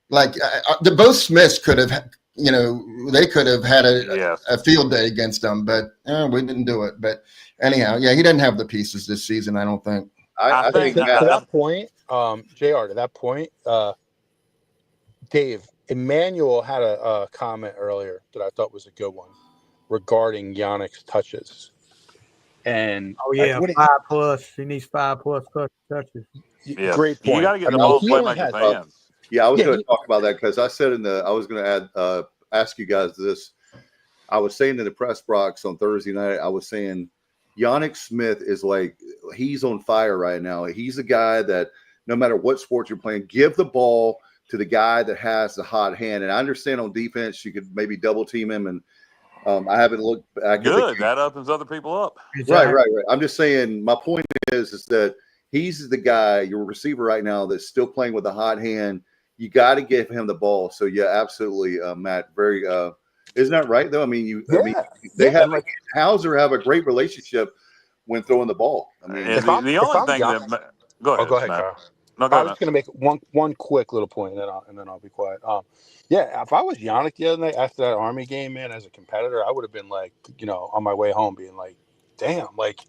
Like both Smiths could have, they could have had a field day against them, but we didn't do it. But anyhow, he doesn't have the pieces this season, I don't think. I think to that point, JR, to that point, Dave, Emmanuel had a comment earlier that I thought was a good one regarding Yannick's touches. And 5+. He needs 5+ touches. Yeah. Great point. You got to get the ball in playmaker's hands. Yeah, I was going to talk about that because I said I was going to ask you guys this. I was saying in the press box on Thursday night, I was saying Yannick Smith is like, he's on fire right now. He's a guy that no matter what sport you're playing, give the ball to the guy that has the hot hand. And I understand on defense, you could maybe double team him. And I haven't looked back. Good. That opens other people up. Right. I'm just saying, my point is that he's the guy, your receiver right now, that's still playing with a hot hand. You got to give him the ball. So yeah, absolutely, Matt. Very, isn't that right though? I mean, Hauser have a great relationship when throwing the ball. I mean, the only thing that go ahead, Kyle. No, go I ahead, was man. going to make one quick little point, and then I'll be quiet. Yeah, if I was Yannick the other night after that Army game, man, as a competitor, I would have been like, on my way home, being like, damn, like,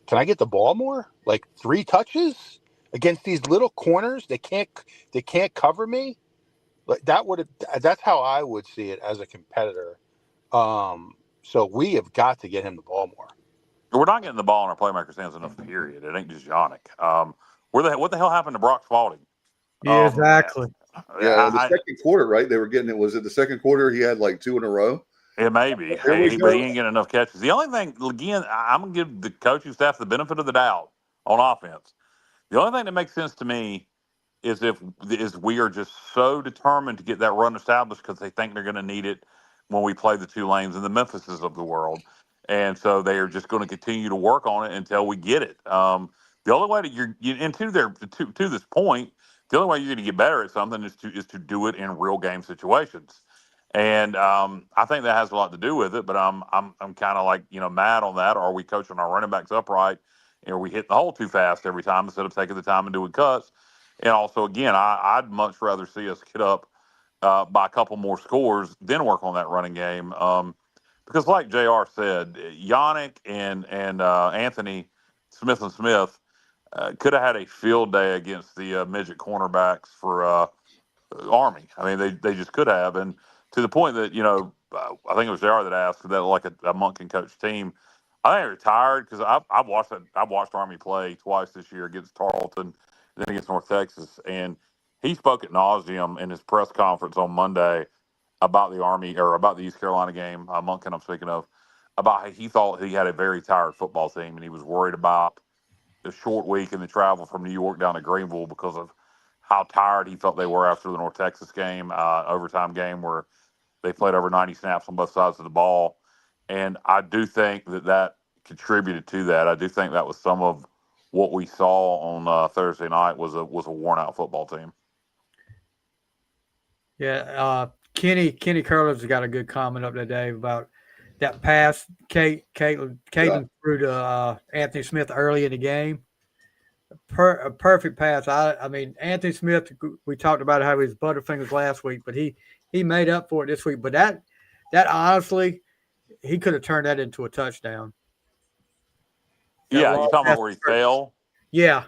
can I get the ball more? Like 3 touches against these little corners, they can't cover me. Like that's how I would see it as a competitor. So we have got to get him the ball more. We're not getting the ball in our playmakers' hands enough. Period. It ain't just Yannick. What the hell happened to Brock Spalding? Yeah, exactly. Yeah, in the second quarter, right? They were getting it. Was it the second quarter? He had like 2 in a row. It may be, Here we but he go. ain't getting enough catches. The only thing, again, I'm gonna give the coaching staff the benefit of the doubt on offense. The only thing that makes sense to me is if we are just so determined to get that run established because they think they're going to need it when we play the Tulanes and the Memphises of the world, and so they are just going to continue to work on it until we get it. The only way to this point, the only way you're going to get better at something is to do it in real game situations. And I think that has a lot to do with it. But I'm kind of like mad on that. Are we coaching our running backs upright? And are we hitting the hole too fast every time instead of taking the time and doing cuts? And also, again, I'd much rather see us get up by a couple more scores than work on that running game. Because, like Jr. said, Yannick and Anthony Smith and Smith could have had a field day against the midget cornerbacks for Army. I mean, they just could have, and to the point that I think it was JR that asked that like a Monk can coach team. I think they're retired because I've watched Army play twice this year against Tarleton, and then against North Texas, and he spoke at nauseum in his press conference on Monday about the Army or about the East Carolina game. Monk, I'm speaking of, about how he thought he had a very tired football team, and he was worried about the short week and the travel from New York down to Greenville because of how tired he felt they were after the North Texas game, overtime game where they played over 90 snaps on both sides of the ball. And I do think that contributed to that. I do think that was some of what we saw on Thursday night was a worn out football team. Yeah, Kenny Curler's got a good comment up there, Dave, about that pass Caden threw to Anthony Smith early in the game. A perfect pass. I mean, Anthony Smith, we talked about how he was butterfingers last week, but he made up for it this week. But that honestly, he could have turned that into a touchdown. Yeah, you talking about where he fell? Yeah.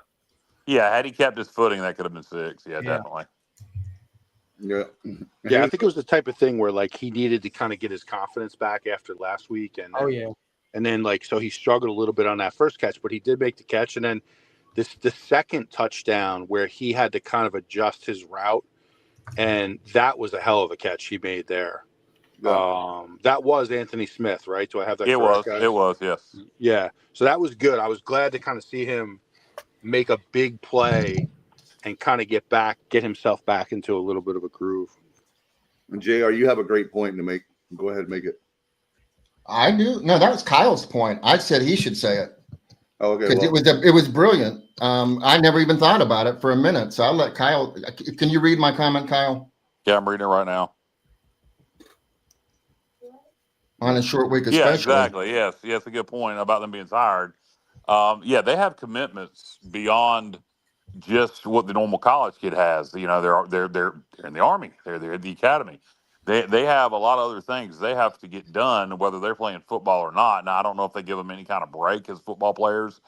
Yeah, had he kept his footing, that could have been 6. Yeah, definitely. Yeah. Yeah, I think it was the type of thing where like he needed to kind of get his confidence back after last week, and then, and then like so he struggled a little bit on that first catch, but he did make the catch, and then the second touchdown where he had to kind of adjust his route, and that was a hell of a catch he made there. Yeah. That was Anthony Smith, right? Do I have that correct, guys? It was, yes. Yeah, so that was good. I was glad to kind of see him make a big play and kind of get himself back into a little bit of a groove. And JR, you have a great point to make. Go ahead and make it. I do. No, that was Kyle's point. I said he should say it. Oh, okay. Because it was brilliant. I never even thought about it for a minute. So I'll let Kyle. Can you read my comment, Kyle? Yeah, I'm reading it right now. On a short week, especially. Yeah, exactly. Yes, a good point about them being tired. Yeah, they have commitments beyond just what the normal college kid has. They're in the Army. They're at the academy. They have a lot of other things they have to get done, whether they're playing football or not. Now, I don't know if they give them any kind of break as football players,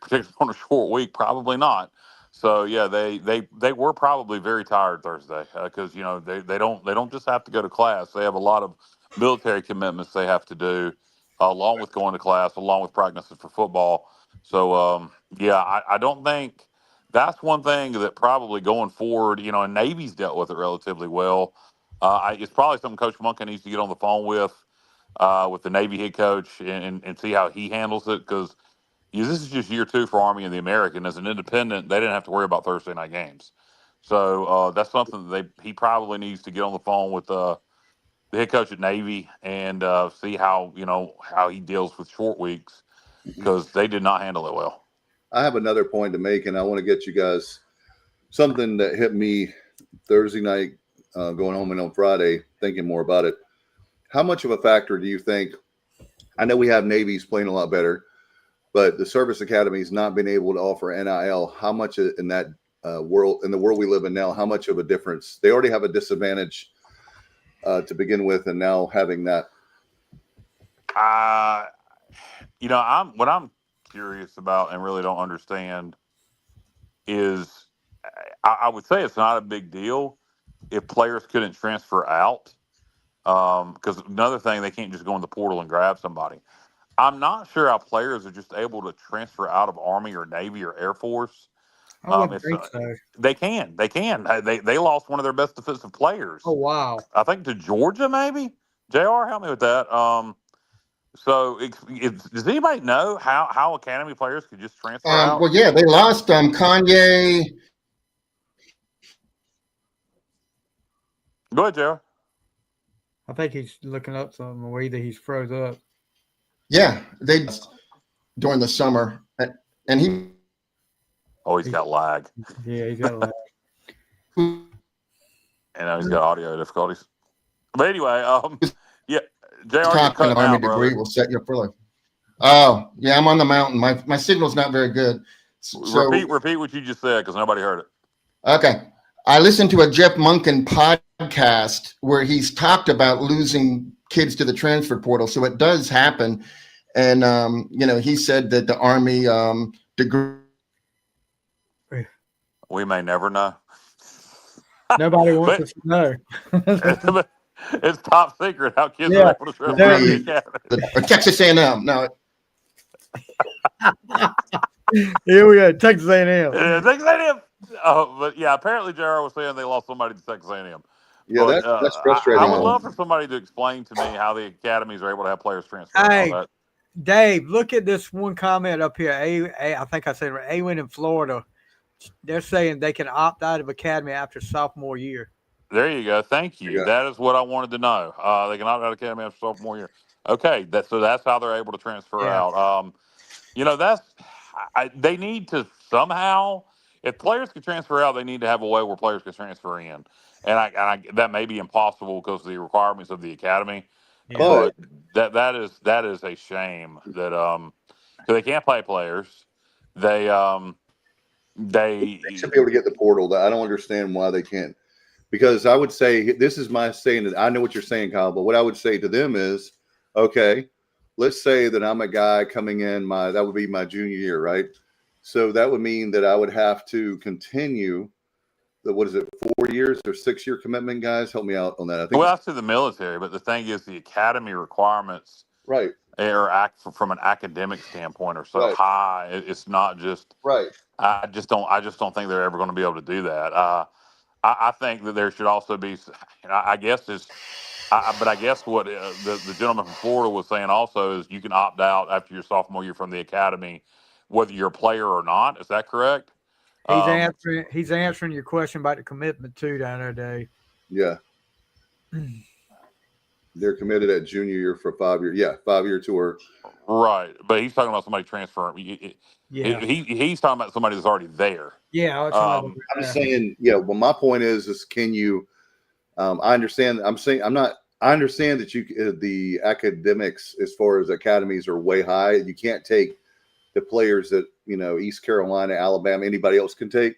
particularly on a short week. Probably not. So yeah, they were probably very tired Thursday because they don't just have to go to class. They have a lot of military commitments they have to do, along with going to class, along with practicing for football. So yeah, I don't think that's one thing that probably going forward, and Navy's dealt with it relatively well. It's probably something Coach Monken needs to get on the phone with the Navy head coach and see how he handles it because this is just year 2 for Army and the American. As an independent, they didn't have to worry about Thursday night games. So that's something that he probably needs to get on the phone with the head coach at Navy and see how he deals with short weeks because they did not handle it well. I have another point to make, and I want to get you guys something that hit me Thursday night going home and on Friday thinking more about it. How much of a factor do you think? I know we have Navy's playing a lot better, but the service academies not being able to offer NIL. How much in that world, in the world we live in now, how much of a difference they already have a disadvantage to begin with, and now having that. What I'm curious about and really don't understand is I would say it's not a big deal if players couldn't transfer out. Because another thing, they can't just go in the portal and grab somebody. I'm not sure how players are just able to transfer out of Army or Navy or Air Force. I wouldn't think so. They can. They lost one of their best defensive players. Oh, wow. I think to Georgia, maybe. JR, help me with that. So does anybody know how academy players could just transfer out? Well, yeah, they lost Kanye. Go ahead, JR. I think he's looking up something, or either he's froze up. Yeah, they during the summer, and he. Oh, he's got lag. Yeah, he's got lag. And now he's got audio difficulties. But anyway, yeah, JR, talking an Army degree will set you up for life. Oh, yeah, I'm on the mountain. My signal's not very good. So, repeat what you just said because nobody heard it. Okay. I listened to a Jeff Monken podcast where he's talked about losing kids to the transfer portal. So it does happen. And, he said that the Army degree. We may never know. Nobody wants us to know. It's top secret how kids are able to transfer out of the academy. Or Texas A&M. No. Here we go. Texas A&M. Texas A&M. But yeah, apparently JR was saying they lost somebody to Texas A&M. Yeah, but, that's frustrating. I would love for somebody to explain to me how the academies are able to have players transfer. Hey, Dave, look at this one comment up here. I think I said Awin in Florida. They're saying they can opt out of academy after sophomore year. There you go. Thank you. Yeah. That is what I wanted to know. They can opt out of academy after sophomore year. Okay, that's how they're able to transfer out. They need to somehow. If players can transfer out, they need to have a way where players can transfer in, and that may be impossible because of the requirements of the academy. Yeah. But that is a shame that because they can't play players. They should be able to get the portal. I don't understand why they can't. Because I would say, this is my saying, I know what you're saying, Kyle, but what I would say to them is, okay, let's say that I'm a guy coming in, that would be my junior year, right? So that would mean that I would have to continue the, 4 years or 6 year commitment, guys? Help me out on that. I think that's to the military, but the thing is the academy requirements from an academic standpoint are so high. It's not just right. I just don't think they're ever going to be able to do that. I think that there should also be, I guess what the gentleman from Florida was saying also is you can opt out after your sophomore year from the academy, whether you're a player or not. Is that correct? He's answering your question about the commitment too down there, Dave. Yeah. They're committed at junior year for 5 years. Yeah, 5 year tour. Right, but he's talking about somebody transferring. Yeah, he's talking about somebody that's already there. Yeah, I'm just saying. Yeah, well, my point is can you? I understand. I understand that the academics as far as academies are way high. You can't take the players that East Carolina, Alabama, anybody else can take.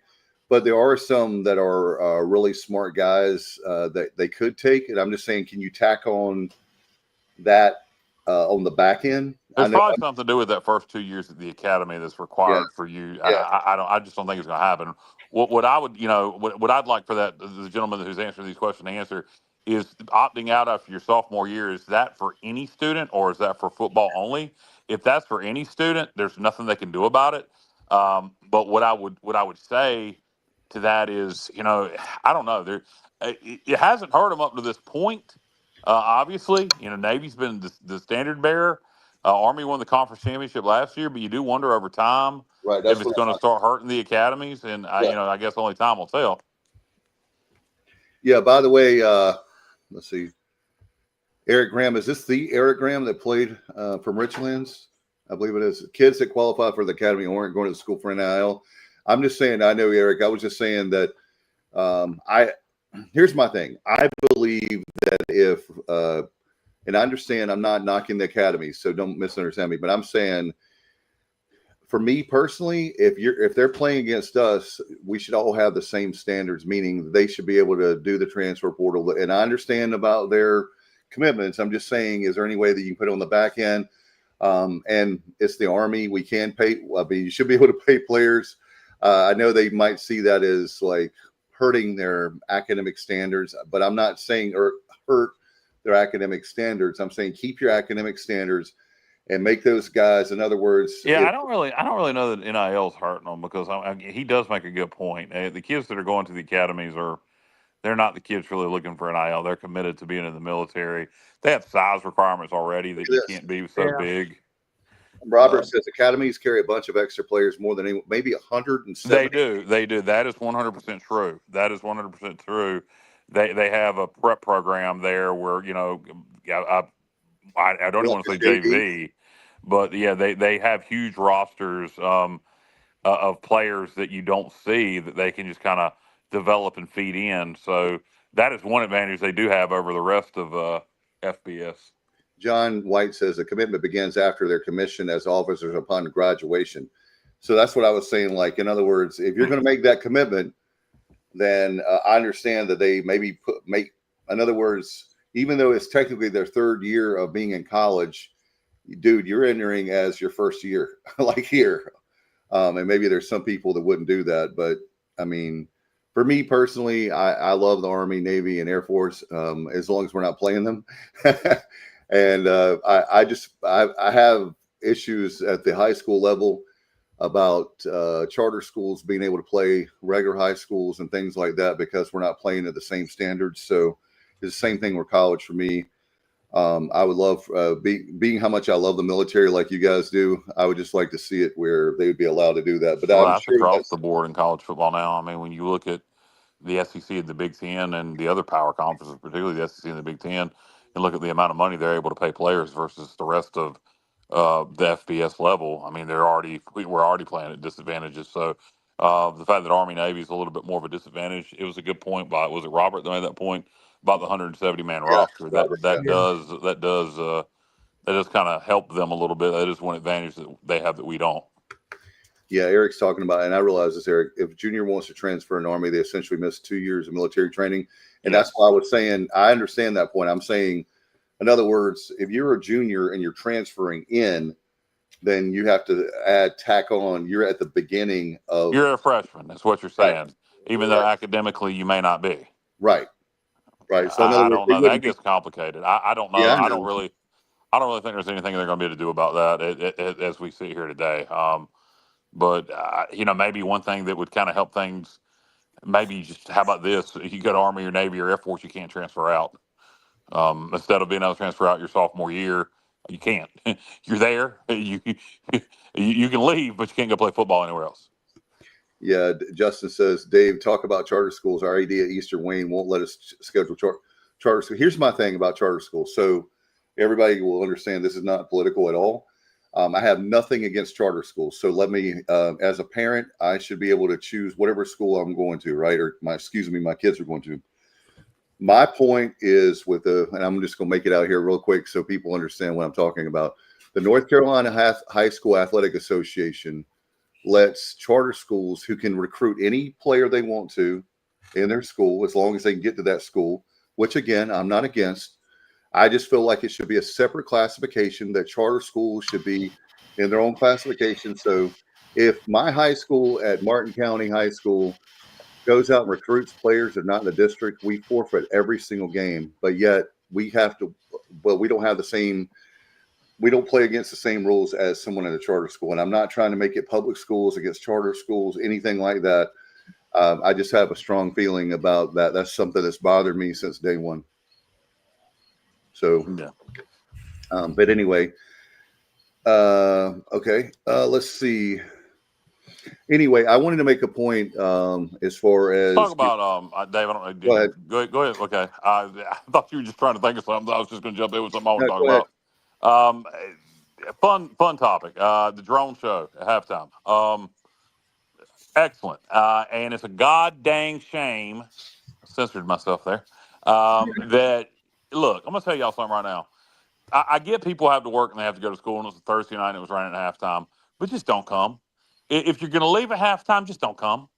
But there are some that are really smart guys that they could take. And I'm just saying, can you tack on that on the back end? There's probably something to do with that first 2 years at the academy that's required for you. Yeah. I just don't think it's going to happen. What I would, what I'd like for the gentleman who's answering these questions to answer is opting out after your sophomore year. Is that for any student or is that for football only? If that's for any student, there's nothing they can do about it. But what I would say to that is, I don't know. It hasn't hurt them up to this point. Obviously, Navy's been the standard bearer. Army won the conference championship last year, but you do wonder over time if it's going to start hurting the academies. And I guess only time will tell. Yeah. By the way, let's see. Eric Graham, is this the Eric Graham that played from Richlands? I believe it is. Kids that qualify for the academy aren't going to the school for NIL. I'm just saying, I know, Eric, I was just saying that here's my thing. I believe that if, and I understand I'm not knocking the academy, so don't misunderstand me, but I'm saying for me personally, if they're playing against us, we should all have the same standards, meaning they should be able to do the transfer portal. And I understand about their commitments. I'm just saying, is there any way that you can put it on the back end? And it's the Army. We can pay. I mean, you should be able to pay players. I know they might see that as like hurting their academic standards, but I'm not saying or hurt their academic standards. I'm saying keep your academic standards and make those guys. In other words, Yeah, I don't really know that NIL's hurting them because he does make a good point. The kids that are going to the academies they're not the kids really looking for NIL. They're committed to being in the military. They have size requirements already that you can't be so big. Robert says academies carry a bunch of extra players more than maybe 170. They do. That is 100% true. That is 100% true. They have a prep program there where I don't even want to say JV, but yeah, they have huge rosters of players that you don't see that they can just kind of develop and feed in. So that is one advantage they do have over the rest of FBS. John White says the commitment begins after their commission as officers upon graduation. So that's what I was saying. Like, in other words, if you're going to make that commitment, then I understand that they maybe in other words, even though it's technically their third year of being in college, dude, you're entering as your first year, like here. And maybe there's some people that wouldn't do that. But I mean, for me personally, I love the Army, Navy, and Air Force, as long as we're not playing them. And I have issues at the high school level about charter schools being able to play regular high schools and things like that because we're not playing at the same standards. So it's the same thing with college for me. I would love, being how much I love the military like you guys do, I would just like to see it where they would be allowed to do that. But Well, I'm that's sure across the board in college football now. I mean, when you look at the SEC and the Big Ten and the other power conferences, particularly the SEC and the Big Ten, and look at the amount of money they're able to pay players versus the rest of the FBS level. I mean, we're already playing at disadvantages. So the fact that Army Navy is a little bit more of a disadvantage, it was a good point by, was it Robert that made that point about the 170 man roster? Robert, That does kind of help them a little bit. That is one advantage that they have that we don't. Yeah, Eric's talking about, and I realize this, Eric, if junior wants to transfer in the Army, they essentially miss 2 years of military training. And that's why I was saying, I understand that point. I'm saying, in other words, if you're a junior and you're transferring in, then you have to tack on, you're at the beginning of. You're a freshman. That's what you're saying. Even though academically you may not be. Right. Right. So I don't know. That gets complicated. I don't know. Yeah, I don't really think there's anything they're going to be able to do about that as we sit here today. But maybe one thing that would kind of help things, maybe just, how about this? You go to Army or Navy or Air Force, you can't transfer out. Instead of being able to transfer out your sophomore year, you can't. You're there. You can leave, but you can't go play football anywhere else. Yeah, Justin says, Dave, talk about charter schools. Our AD at Eastern Wayne won't let us schedule charter school. Here's my thing about charter schools. So everybody will understand this is not political at all. I have nothing against charter schools. So let me, as a parent, I should be able to choose whatever school I'm going to, right? Or my kids are going to. My point is and I'm just going to make it out here real quick so people understand what I'm talking about. The North Carolina High School Athletic Association lets charter schools who can recruit any player they want to in their school, as long as they can get to that school, which again, I'm not against. I just feel like it should be a separate classification, that charter schools should be in their own classification. So if my high school at Martin County High School goes out and recruits players that are not in the district, we forfeit every single game. But yet we don't have the same, we don't play against the same rules as someone in a charter school. And I'm not trying to make it public schools against charter schools, anything like that. I just have a strong feeling about that. That's something that's bothered me since day one. So, yeah. But anyway, okay. Let's see. Anyway, I wanted to make a point as far as talk about Dave. I don't know. Go ahead. Okay. I thought you were just trying to think of something. I was just going to jump in with something I want to talk about. Fun topic. The drone show at halftime. Excellent. And it's a god dang shame. I censored myself there. That, look, I'm going to tell y'all something right now. I get people have to work and they have to go to school, and it was a Thursday night and it was running at halftime. but just don't come. If you're going to leave at halftime, just don't come.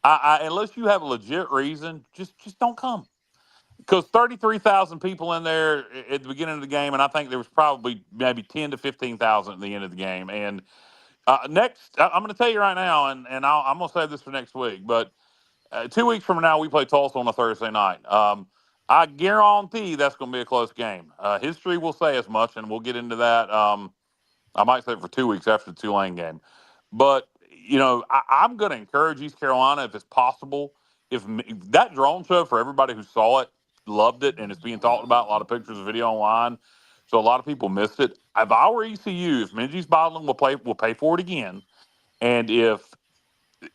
Unless you have a legit reason, just don't come. Because 33,000 people in there at the beginning of the game, and I think there was probably maybe 10 to 15,000 at the end of the game. And next, I'm going to tell you right now, and I'm going to save this for next week, but 2 weeks from now, we play Tulsa on a Thursday night. I guarantee that's going to be a close game. History will say as much, and we'll get into that. I might say it for 2 weeks after the Tulane game. But, I'm going to encourage East Carolina, if it's possible, if that drone show, for everybody who saw it, loved it, and it's being talked about, a lot of pictures and video online. So a lot of people missed it. If I were ECU, if Minji's Bottling will pay for it again, and if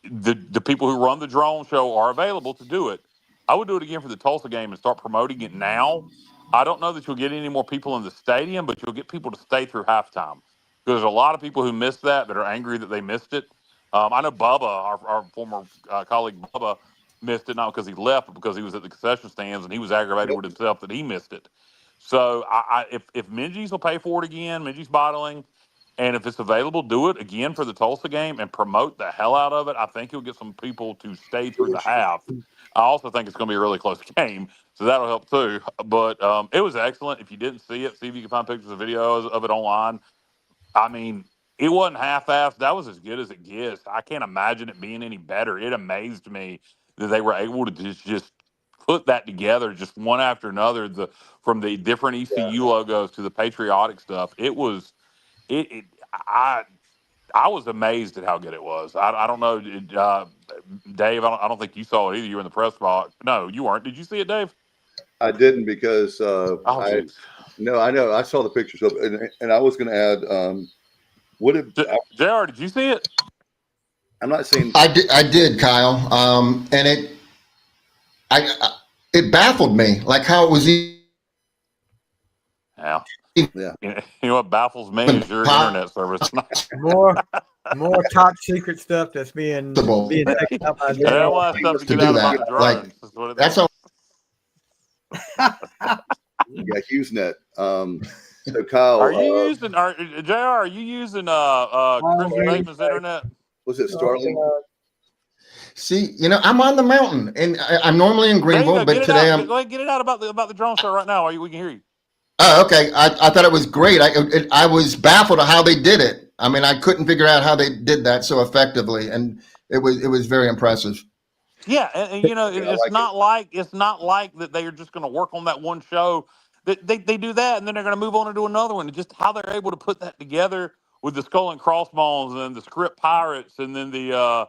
the people who run the drone show are available to do it, I would do it again for the Tulsa game and start promoting it now. I don't know that you'll get any more people in the stadium, but you'll get people to stay through halftime. Because there's a lot of people who missed that are angry that they missed it. I know Bubba, our former colleague Bubba, missed it not because he left, but because he was at the concession stands and he was aggravated with himself that he missed it. So if Minji's will pay for it again, Minji's Bottling, and if it's available, do it again for the Tulsa game and promote the hell out of it. I think you'll get some people to stay through the half. I also think it's going to be a really close game, so that'll help too. But it was excellent. If you didn't see it, see if you can find pictures and videos of it online. I mean, it wasn't half-assed. That was as good as it gets. I can't imagine it being any better. It amazed me that they were able to just put that together, just one after another, from the different ECU logos to the patriotic stuff. It was it I was amazed at how good it was. I don't know, Dave. I don't think you saw it either. You were in the press box. No, you weren't. Did you see it, Dave? I didn't because Oh, jeez. no, I know I saw the pictures of it, and I was going to add. What if JR? Did you see it? I'm not saying I did, Kyle. And it baffled me, like how it was Yeah. Yeah. You know what baffles me is your internet service. More top secret stuff that's being taken up by They don't want stuff to get out about the drones. Like, that's all. Yeah, HughesNet. So Kyle, are you using? JR? Are you using Chris Bateman's internet? Was it Starlink? See, I'm on the mountain, and I'm normally in Greenville, but today I'm. Go ahead, get it out about the drone show right now. We can hear you. Oh, okay. I thought it was great. I was baffled at how they did it. I mean, I couldn't figure out how they did that so effectively, and it was very impressive. Yeah, and it's not like that they are just going to work on that one show. They do that, and then they're going to move on to do another one. And just how they're able to put that together with the skull and crossbones, and then the script pirates, and then the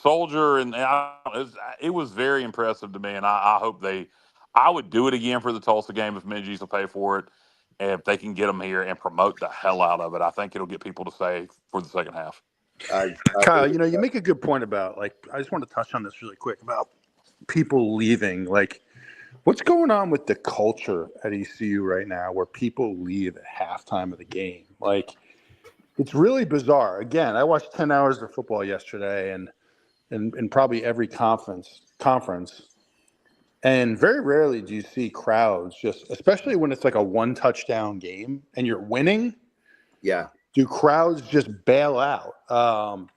soldier, and it was very impressive to me. And I hope I would do it again for the Tulsa game if Minji's will pay for it, and if they can get them here and promote the hell out of it. I think it'll get people to stay for the second half. Kyle, you make a good point about, like, I just want to touch on this really quick about people leaving. Like, what's going on with the culture at ECU right now where people leave at halftime of the game? Like, it's really bizarre. Again, I watched 10 hours of football yesterday and probably every conference. And very rarely do you see crowds especially when it's like a one touchdown game and you're winning. Yeah. Do crowds just bail out?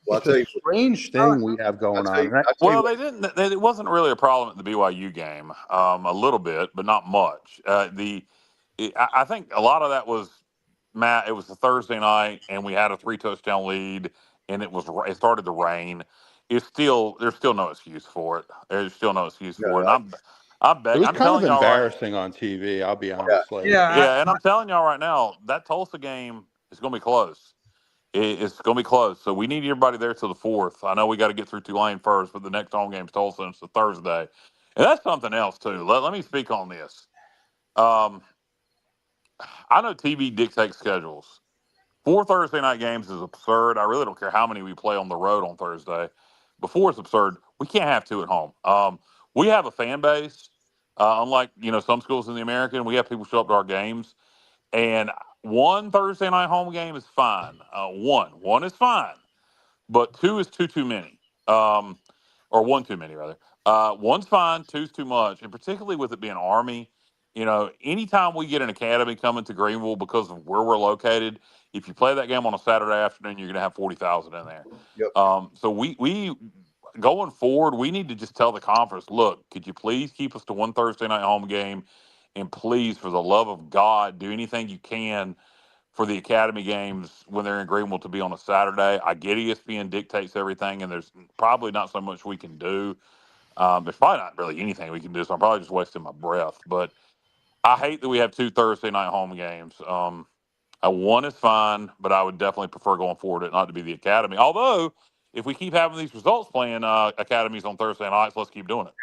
It's a strange thing we have going on, right? Well, they didn't. It wasn't really a problem at the BYU game. A little bit, but not much. I think a lot of that was, Matt. It was a Thursday night, and we had a 3-touchdown lead, and it started to rain. There's still no excuse for it. There's still no excuse for it. And it was kind of embarrassing on TV. I'll be honest. And I'm telling y'all right now, that Tulsa game is going to be close. It's going to be close. So we need everybody there till the 4th. I know we got to get through Tulane first, but the next home game is Tulsa, and it's a Thursday. And that's something else, too. Let me speak on this. I know TV dictates schedules. 4 Thursday night games is absurd. I really don't care how many we play on the road on Thursday. Before it's absurd. We can't have 2 at home. We have a fan base. Unlike, some schools in the American, we have people show up to our games. And 1 Thursday night home game is fine. One is fine, but 2 is too many. Or 1 too many rather. 1's fine, 2's too much, and particularly with it being Army, anytime we get an academy coming to Greenville because of where we're located, if you play that game on a Saturday afternoon, you're going to have 40,000 in there. Yep. So we going forward, we need to just tell the conference, look, could you please keep us to one Thursday night home game? And please, for the love of God, do anything you can for the academy games when they're in Greenville to be on a Saturday. I get ESPN dictates everything, and there's probably not so much we can do. There's probably not really anything we can do, so I'm probably just wasting my breath. But I hate that we have two Thursday night home games. One is fine, but I would definitely prefer going forward it not to be the academy. Although, if we keep having these results playing academies on Thursday nights, let's keep doing it.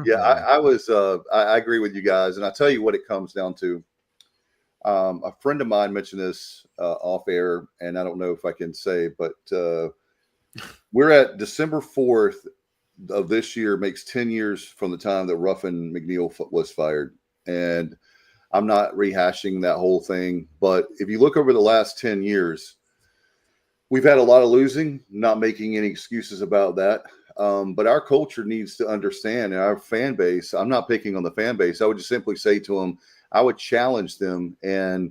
Yeah, I agree with you guys, and I tell you what it comes down to. A friend of mine mentioned this off air, and I don't know if I can say, but we're at December 4th of this year, makes 10 years from the time that Ruffin McNeil was fired. And I'm not rehashing that whole thing, but if you look over the last 10 years, we've had a lot of losing, not making any excuses about that. But our culture needs to understand, and our fan base, I'm not picking on the fan base. I would just simply say to them, I would challenge them. And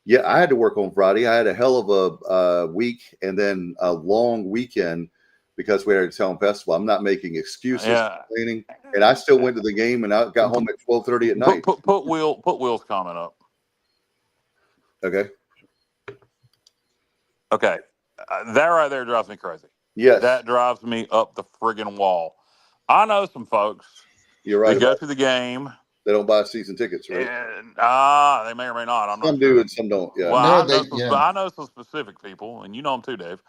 yeah, I had to work on Friday. I had a hell of a week and then a long weekend because we had a town festival. I'm not making excuses, complaining, and I still went to the game, and I got home at 12:30 at night. Put Will's comment up. Okay. That right there drives me crazy. Yes. That drives me up the friggin' wall. I know some folks. You're right. They go to the game. They don't buy season tickets, right? And, they may or may not. I'm some not do sure. and some don't. Yeah. Well, I know some specific people, and you know them too, Dave,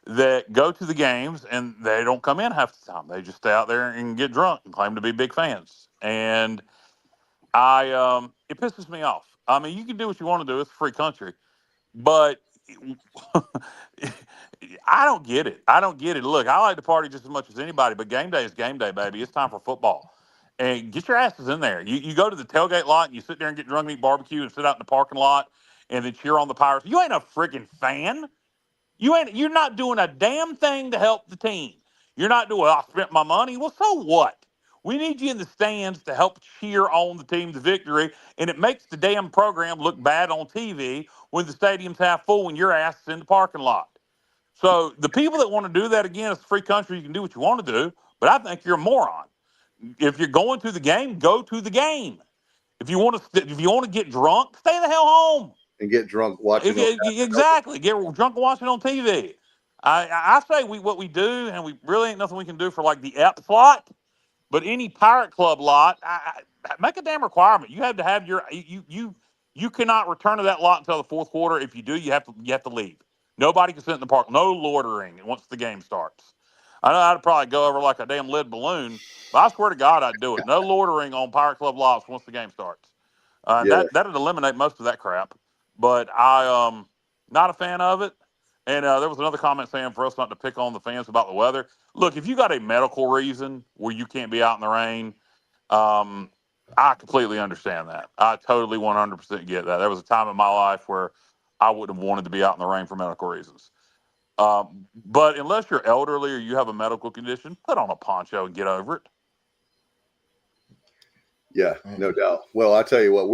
that go to the games and they don't come in half the time. They just stay out there and get drunk and claim to be big fans. And it pisses me off. I mean, you can do what you want to do. It's a free country. But I don't get it. Look, I like to party just as much as anybody, but game day is game day, baby. It's time for football. And get your asses in there. You go to the tailgate lot and you sit there and get drunk and eat barbecue and sit out in the parking lot and then cheer on the Pirates. You ain't a freaking fan. You're not doing a damn thing to help the team. You're not doing, I spent my money. Well, so what? We need you in the stands to help cheer on the team's victory, and it makes the damn program look bad on TV when the stadium's half full when your ass is in the parking lot. So the people that want to do that, again, it's a free country. You can do what you want to do, but I think you're a moron. If you're going to the game, go to the game. If you want to get drunk, stay the hell home. And get drunk watching. Exactly. Get drunk watching on TV. I say what we do, and we really ain't nothing we can do for like the Epps lot, but any Pirate Club lot, make a damn requirement. You have to have you cannot return to that lot until the fourth quarter. If you do, you have to leave. Nobody can sit in the park. No loitering once the game starts. I know I'd probably go over like a damn lead balloon, but I swear to God I'd do it. No loitering on Pirate Club lots once the game starts. That'd eliminate most of that crap. But I not a fan of it. And there was another comment saying for us not to pick on the fans about the weather. Look, if you got a medical reason where you can't be out in the rain, I completely understand that. I totally 100% get that. There was a time in my life where I wouldn't have wanted to be out in the rain for medical reasons. But unless you're elderly or you have a medical condition, put on a poncho and get over it. Yeah, no doubt. Well, I tell you what,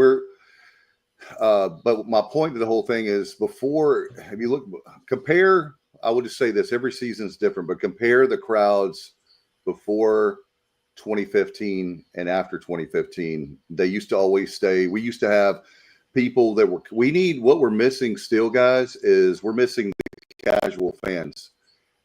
but my point to the whole thing is if you compare, I would just say this, every season is different, but compare the crowds before 2015 and after 2015. They used to always stay. We used to have people what we're missing still, guys, is we're missing the casual fans.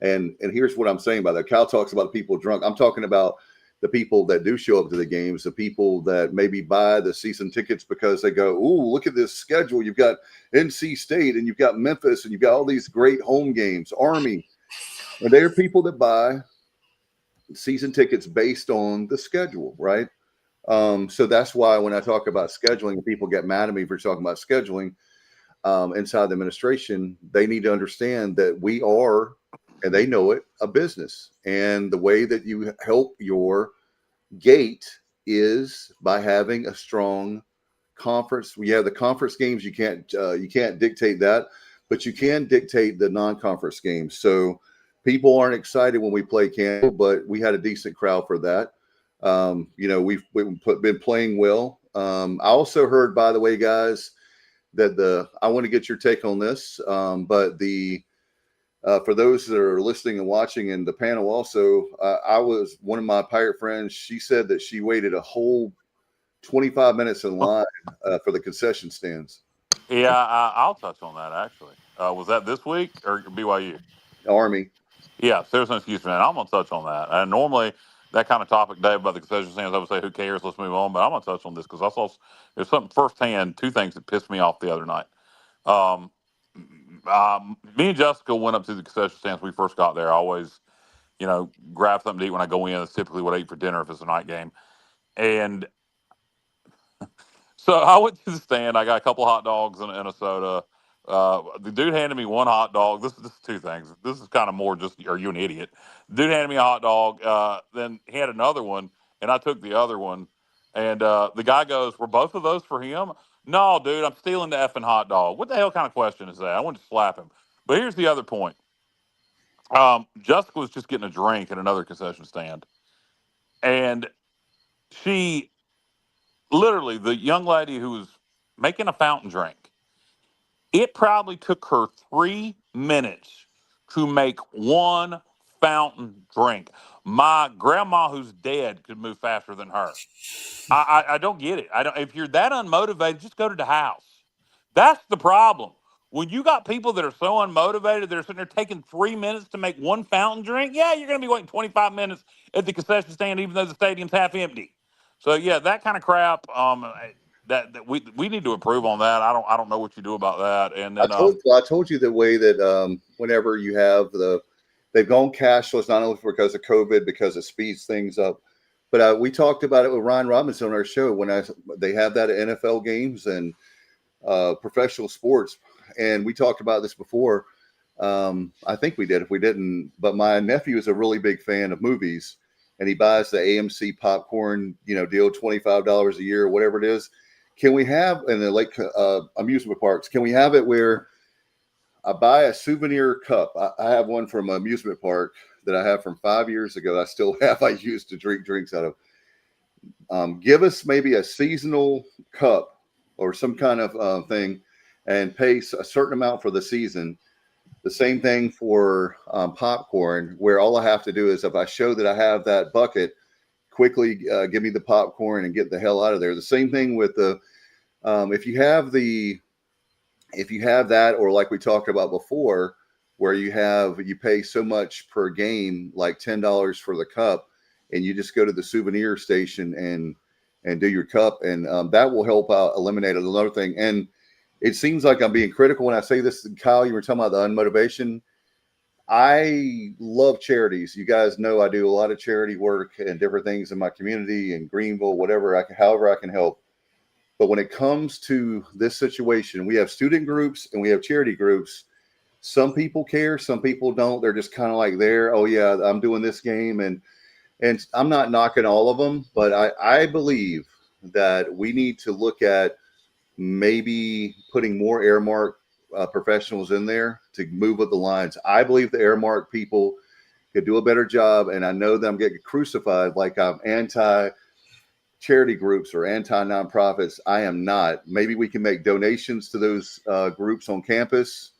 And here's what I'm saying by that. Kyle talks about people drunk. I'm talking about the people that do show up to the games, the people that maybe buy the season tickets because they go, ooh, look at this schedule. You've got NC State and you've got Memphis and you've got all these great home games, Army. And there are people that buy season tickets based on the schedule, right? So that's why when I talk about scheduling, people get mad at me for talking about scheduling inside the administration. They need to understand that we are, and they know it, a business. And the way that you help your gate is by having a strong conference. We have the conference games. You can't dictate that, but you can dictate the non-conference games. So people aren't excited when we play Campbell, but we had a decent crowd for that. We've been playing well, I also heard, by the way, guys, that I want to get your take on this, but for those that are listening and watching in the panel also, I was one of my Pirate friends. She said that she waited a whole 25 minutes in line for the concession stands. Yeah, I'll touch on that actually. Was that this week or BYU? Army. Yeah, there's no excuse for that. I'm gonna touch on that. And normally that kind of topic, Dave, about the concession stands, I would say, who cares? Let's move on. But I'm gonna touch on this because I saw there's something firsthand. Two things that pissed me off the other night. Um, Me and Jessica went up to the concession stands when we first got there. I always, grab something to eat when I go in. That's typically what I eat for dinner if it's a night game. And so I went to the stand. I got a couple hot dogs and a soda. The dude handed me one hot dog. This is two things. This is kind of more just, are you an idiot? The dude handed me a hot dog. Then he had another one, and I took the other one. And the guy goes, "Were both of those for him?" No, dude, I'm stealing the effing hot dog. What the hell kind of question is that? I want to slap him. But here's the other point. Jessica was just getting a drink at another concession stand, and she literally, the young lady who was making a fountain drink, it probably took her 3 minutes to make one fountain drink. My grandma, who's dead, could move faster than her. I don't get it. I don't. If you're that unmotivated, just go to the house. That's the problem. When you got people that are so unmotivated, they're sitting there taking 3 minutes to make one fountain drink. Yeah, you're going to be waiting 25 minutes at the concession stand, even though the stadium's half empty. So yeah, that kind of crap. That we need to improve on that. I don't know what you do about that. And then I told you the way that whenever you have they've gone cashless, not only because of COVID, because it speeds things up. But we talked about it with Ryan Robinson on our show when they have that at NFL games and professional sports. And we talked about this before. I think we did. If we didn't, but my nephew is a really big fan of movies, and he buys the AMC popcorn, deal, $25 a year, whatever it is. Can we have in the lake amusement parks? Can we have it where I buy a souvenir cup? I have one from an amusement park that I have from 5 years ago. I still have. I used to drink drinks out of. Give us maybe a seasonal cup or some kind of thing, and pay a certain amount for the season. The same thing for popcorn, where all I have to do is if I show that I have that bucket, quickly give me the popcorn and get the hell out of there. The same thing with the if you have that, or like we talked about before, where you pay so much per game, like $10 for the cup, and you just go to the souvenir station and do your cup, and that will help out eliminate another thing. And it seems like I'm being critical when I say this, Kyle. You were talking about the unmotivation. I love charities. You guys know I do a lot of charity work and different things in my community in Greenville, however I can help. But when it comes to this situation, we have student groups and we have charity groups. Some people care, some people don't. They're just kind of like there. Oh yeah, I'm doing this game, and I'm not knocking all of them, but I believe that we need to look at maybe putting more Airmark professionals in there to move up the lines. I believe the Airmark people could do a better job, and I know that I'm getting crucified like I'm anti-charity groups or anti-nonprofits. I am not. Maybe we can make donations to those groups on campus,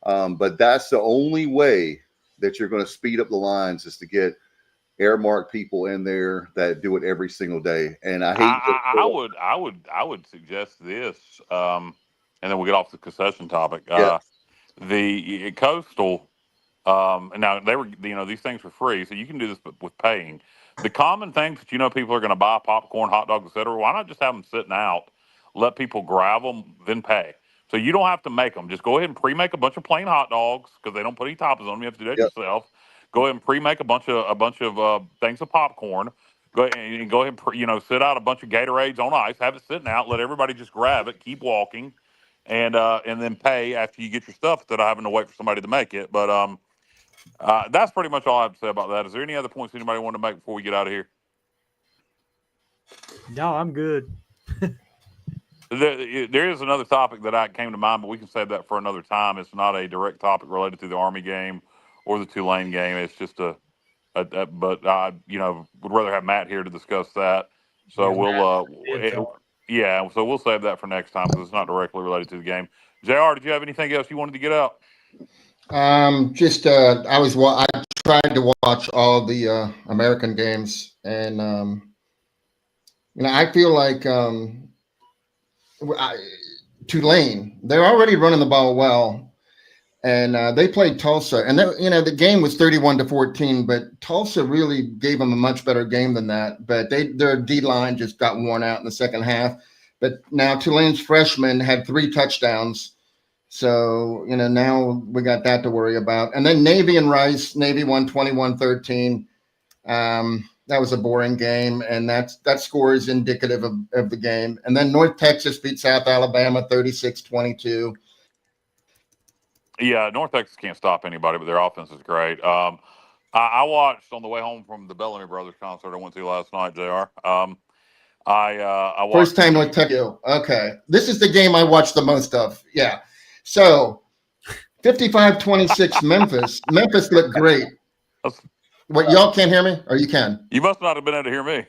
but that's the only way that you're going to speed up the lines, is to get Airmark people in there that do it every single day. And I hate. I would suggest this, and then we'll get off the concession topic. Yeah. The Coastal, now they were, these things were free, so you can do this with paying. The common things that people are going to buy, popcorn, hot dogs, etc. Why not just have them sitting out, let people grab them, then pay? So you don't have to make them. Just go ahead and pre-make a bunch of plain hot dogs, because they don't put any toppings on them. You have to do that yourself. Go ahead and pre-make a bunch of things of popcorn. Go ahead and sit out a bunch of Gatorades on ice. Have it sitting out. Let everybody just grab it. Keep walking, and then pay after you get your stuff, instead of having to wait for somebody to make it. But that's pretty much all I have to say about that. Is there any other points anybody want to make before we get out of here? No, I'm good. There is another topic that came to mind, but we can save that for another time. It's not a direct topic related to the Army game or the Tulane game. It's just but I would rather have Matt here to discuss that. So Yeah, we'll Yeah, so we'll save that for next time because it's not directly related to the game. JR, did you have anything else you wanted to get out? I tried to watch all the American games, and I feel like Tulane, they're already running the ball well, and they played Tulsa, and the game was 31-14, but Tulsa really gave them a much better game than that. But their D line just got worn out in the second half. But now Tulane's freshmen had 3 touchdowns. So, now we got that to worry about. And then Navy and Rice, Navy won 21-13. That was a boring game, and that score is indicative of the game. And then North Texas beat South Alabama 36-22. Yeah, North Texas can't stop anybody, but their offense is great. I watched on the way home from the Bellamy Brothers concert I went to last night, JR. I watched First time North Texas. Okay. This is the game I watched the most of. Yeah. So 55-26 Memphis. Memphis looked great. What, y'all can't hear me? Or you can? You must not have been able to hear me.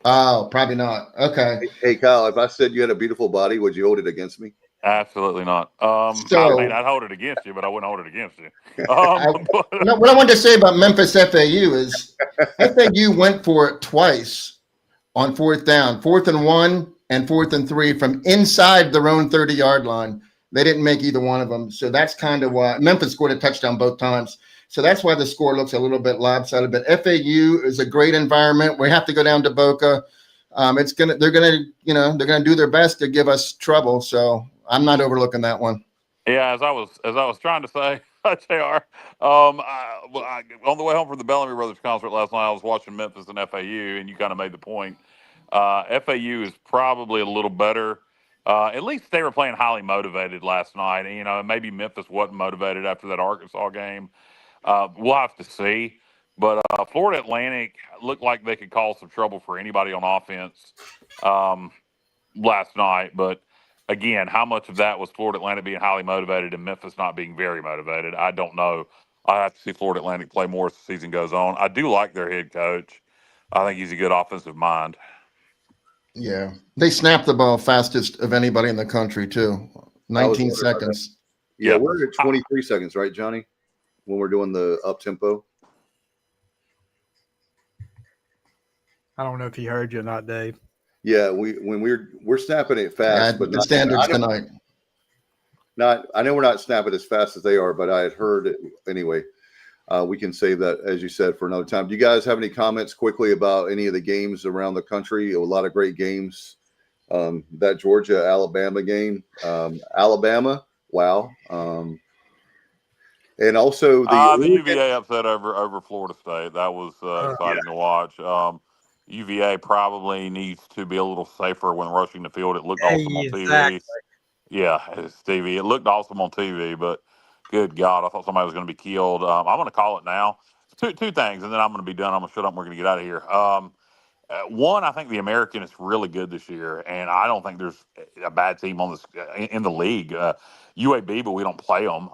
Oh, probably not. Okay. Hey, Kyle, if I said you had a beautiful body, would you hold it against me? Absolutely not. I'd hold it against you, but I wouldn't hold it against you. What I wanted to say about Memphis FAU is FAU went for it twice on 4th down, 4th and 1 and 4th and 3 from inside their own 30-yard line. They didn't make either one of them. So that's kind of why Memphis scored a touchdown both times. So that's why the score looks a little bit lopsided. But FAU is a great environment. We have to go down to Boca. They're gonna do their best to give us trouble. So I'm not overlooking that one. Yeah, as I was trying to say, JR, on the way home from the Bellamy Brothers concert last night, I was watching Memphis and FAU, and you kind of made the point. FAU is probably a little better. At least they were playing highly motivated last night. And, maybe Memphis wasn't motivated after that Arkansas game. We'll have to see. But Florida Atlantic looked like they could cause some trouble for anybody on offense last night. But again, how much of that was Florida Atlantic being highly motivated and Memphis not being very motivated? I don't know. I have to see Florida Atlantic play more as the season goes on. I do like their head coach. I think he's a good offensive mind. Yeah. They snapped the ball fastest of anybody in the country, too. 19 seconds. Yeah, we're at 23 seconds, right, Johnny? When we're doing the up tempo. I don't know if he heard you or not, Dave. Yeah, we're snapping it fast, but the standards tonight. I know we're not snapping as fast as they are, but I had heard it anyway. We can save that, as you said, for another time. Do you guys have any comments quickly about any of the games around the country? A lot of great games. That Georgia-Alabama game. Alabama, wow. And also the UVA upset over Florida State. That was exciting to watch. UVA probably needs to be a little safer when rushing the field. It looked awesome on TV. Yeah, Stevie. It looked awesome on TV, but good God, I thought somebody was going to be killed. I'm going to call it now. Two things, and then I'm going to be done. I'm going to shut up and we're going to get out of here. One, I think the American is really good this year, and I don't think there's a bad team on this in the league. UAB, but we don't play them.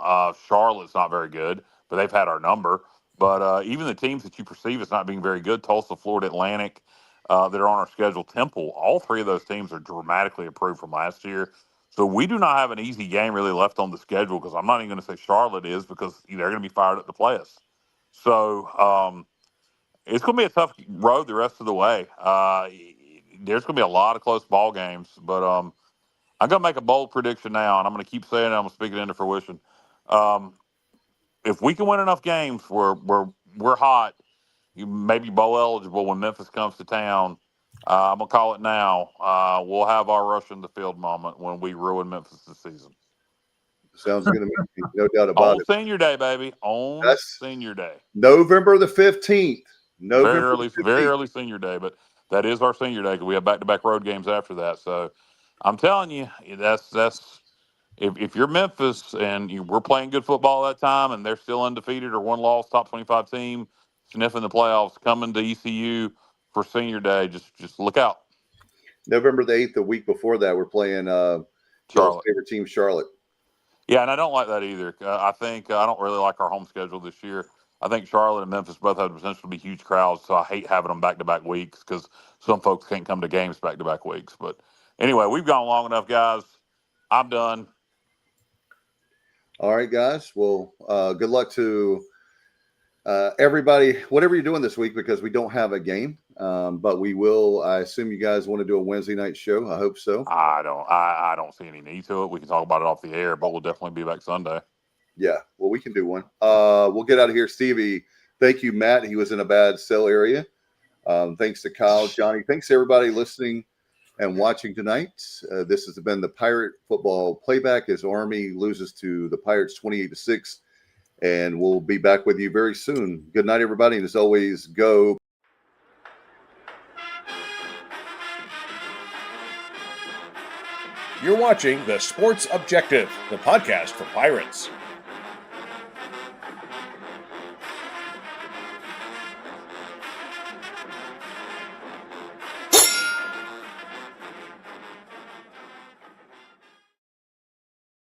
Charlotte's not very good, but they've had our number. But even the teams that you perceive as not being very good, Tulsa, Florida Atlantic, that are on our schedule, Temple, all three of those teams are dramatically improved from last year. So we do not have an easy game really left on the schedule because I'm not even going to say Charlotte is because they're going to be fired up to play us. So it's going to be a tough road the rest of the way. There's going to be a lot of close ball games, but I'm going to make a bold prediction now, and I'm going to keep saying it. I'm going to speak it into fruition. If we can win enough games where we're hot, you may be bowl eligible when Memphis comes to town. I'm going to call it now. We'll have our rush in the field moment when we ruin Memphis this season. Sounds good to me. No doubt about it. On Senior Day, baby. On Senior Day. November the 15th. Very early Senior Day, but that is our Senior Day because we have back-to-back road games after that. So I'm telling you, that's if you're Memphis and we're playing good football at that time and they're still undefeated or one loss, top 25 team, sniffing the playoffs, coming to ECU for Senior Day, just look out. November the 8th, the week before that, we're playing Charlotte. Favorite team, Charlotte. Yeah, and I don't like that either. I think I don't really like our home schedule this year. I think Charlotte and Memphis both have the potential to be huge crowds, so I hate having them back-to-back weeks because some folks can't come to games back-to-back weeks. But anyway, we've gone long enough, guys. I'm done. All right, guys. Well, good luck to everybody, whatever you're doing this week, because we don't have a game. But we will. I assume you guys want to do a Wednesday night show. I hope so. I don't see any need to it. We can talk about it off the air, but we'll definitely be back Sunday. Yeah, well, we can do one. We'll get out of here, Stevie. Thank you, Matt. He was in a bad cell area. Thanks to Kyle, Johnny. Thanks to everybody listening and watching tonight. This has been the Pirate Football Playback as Army loses to the Pirates 28-6. And we'll be back with you very soon. Good night, everybody. And as always, go. You're watching The Sports Objective, the podcast for Pirates.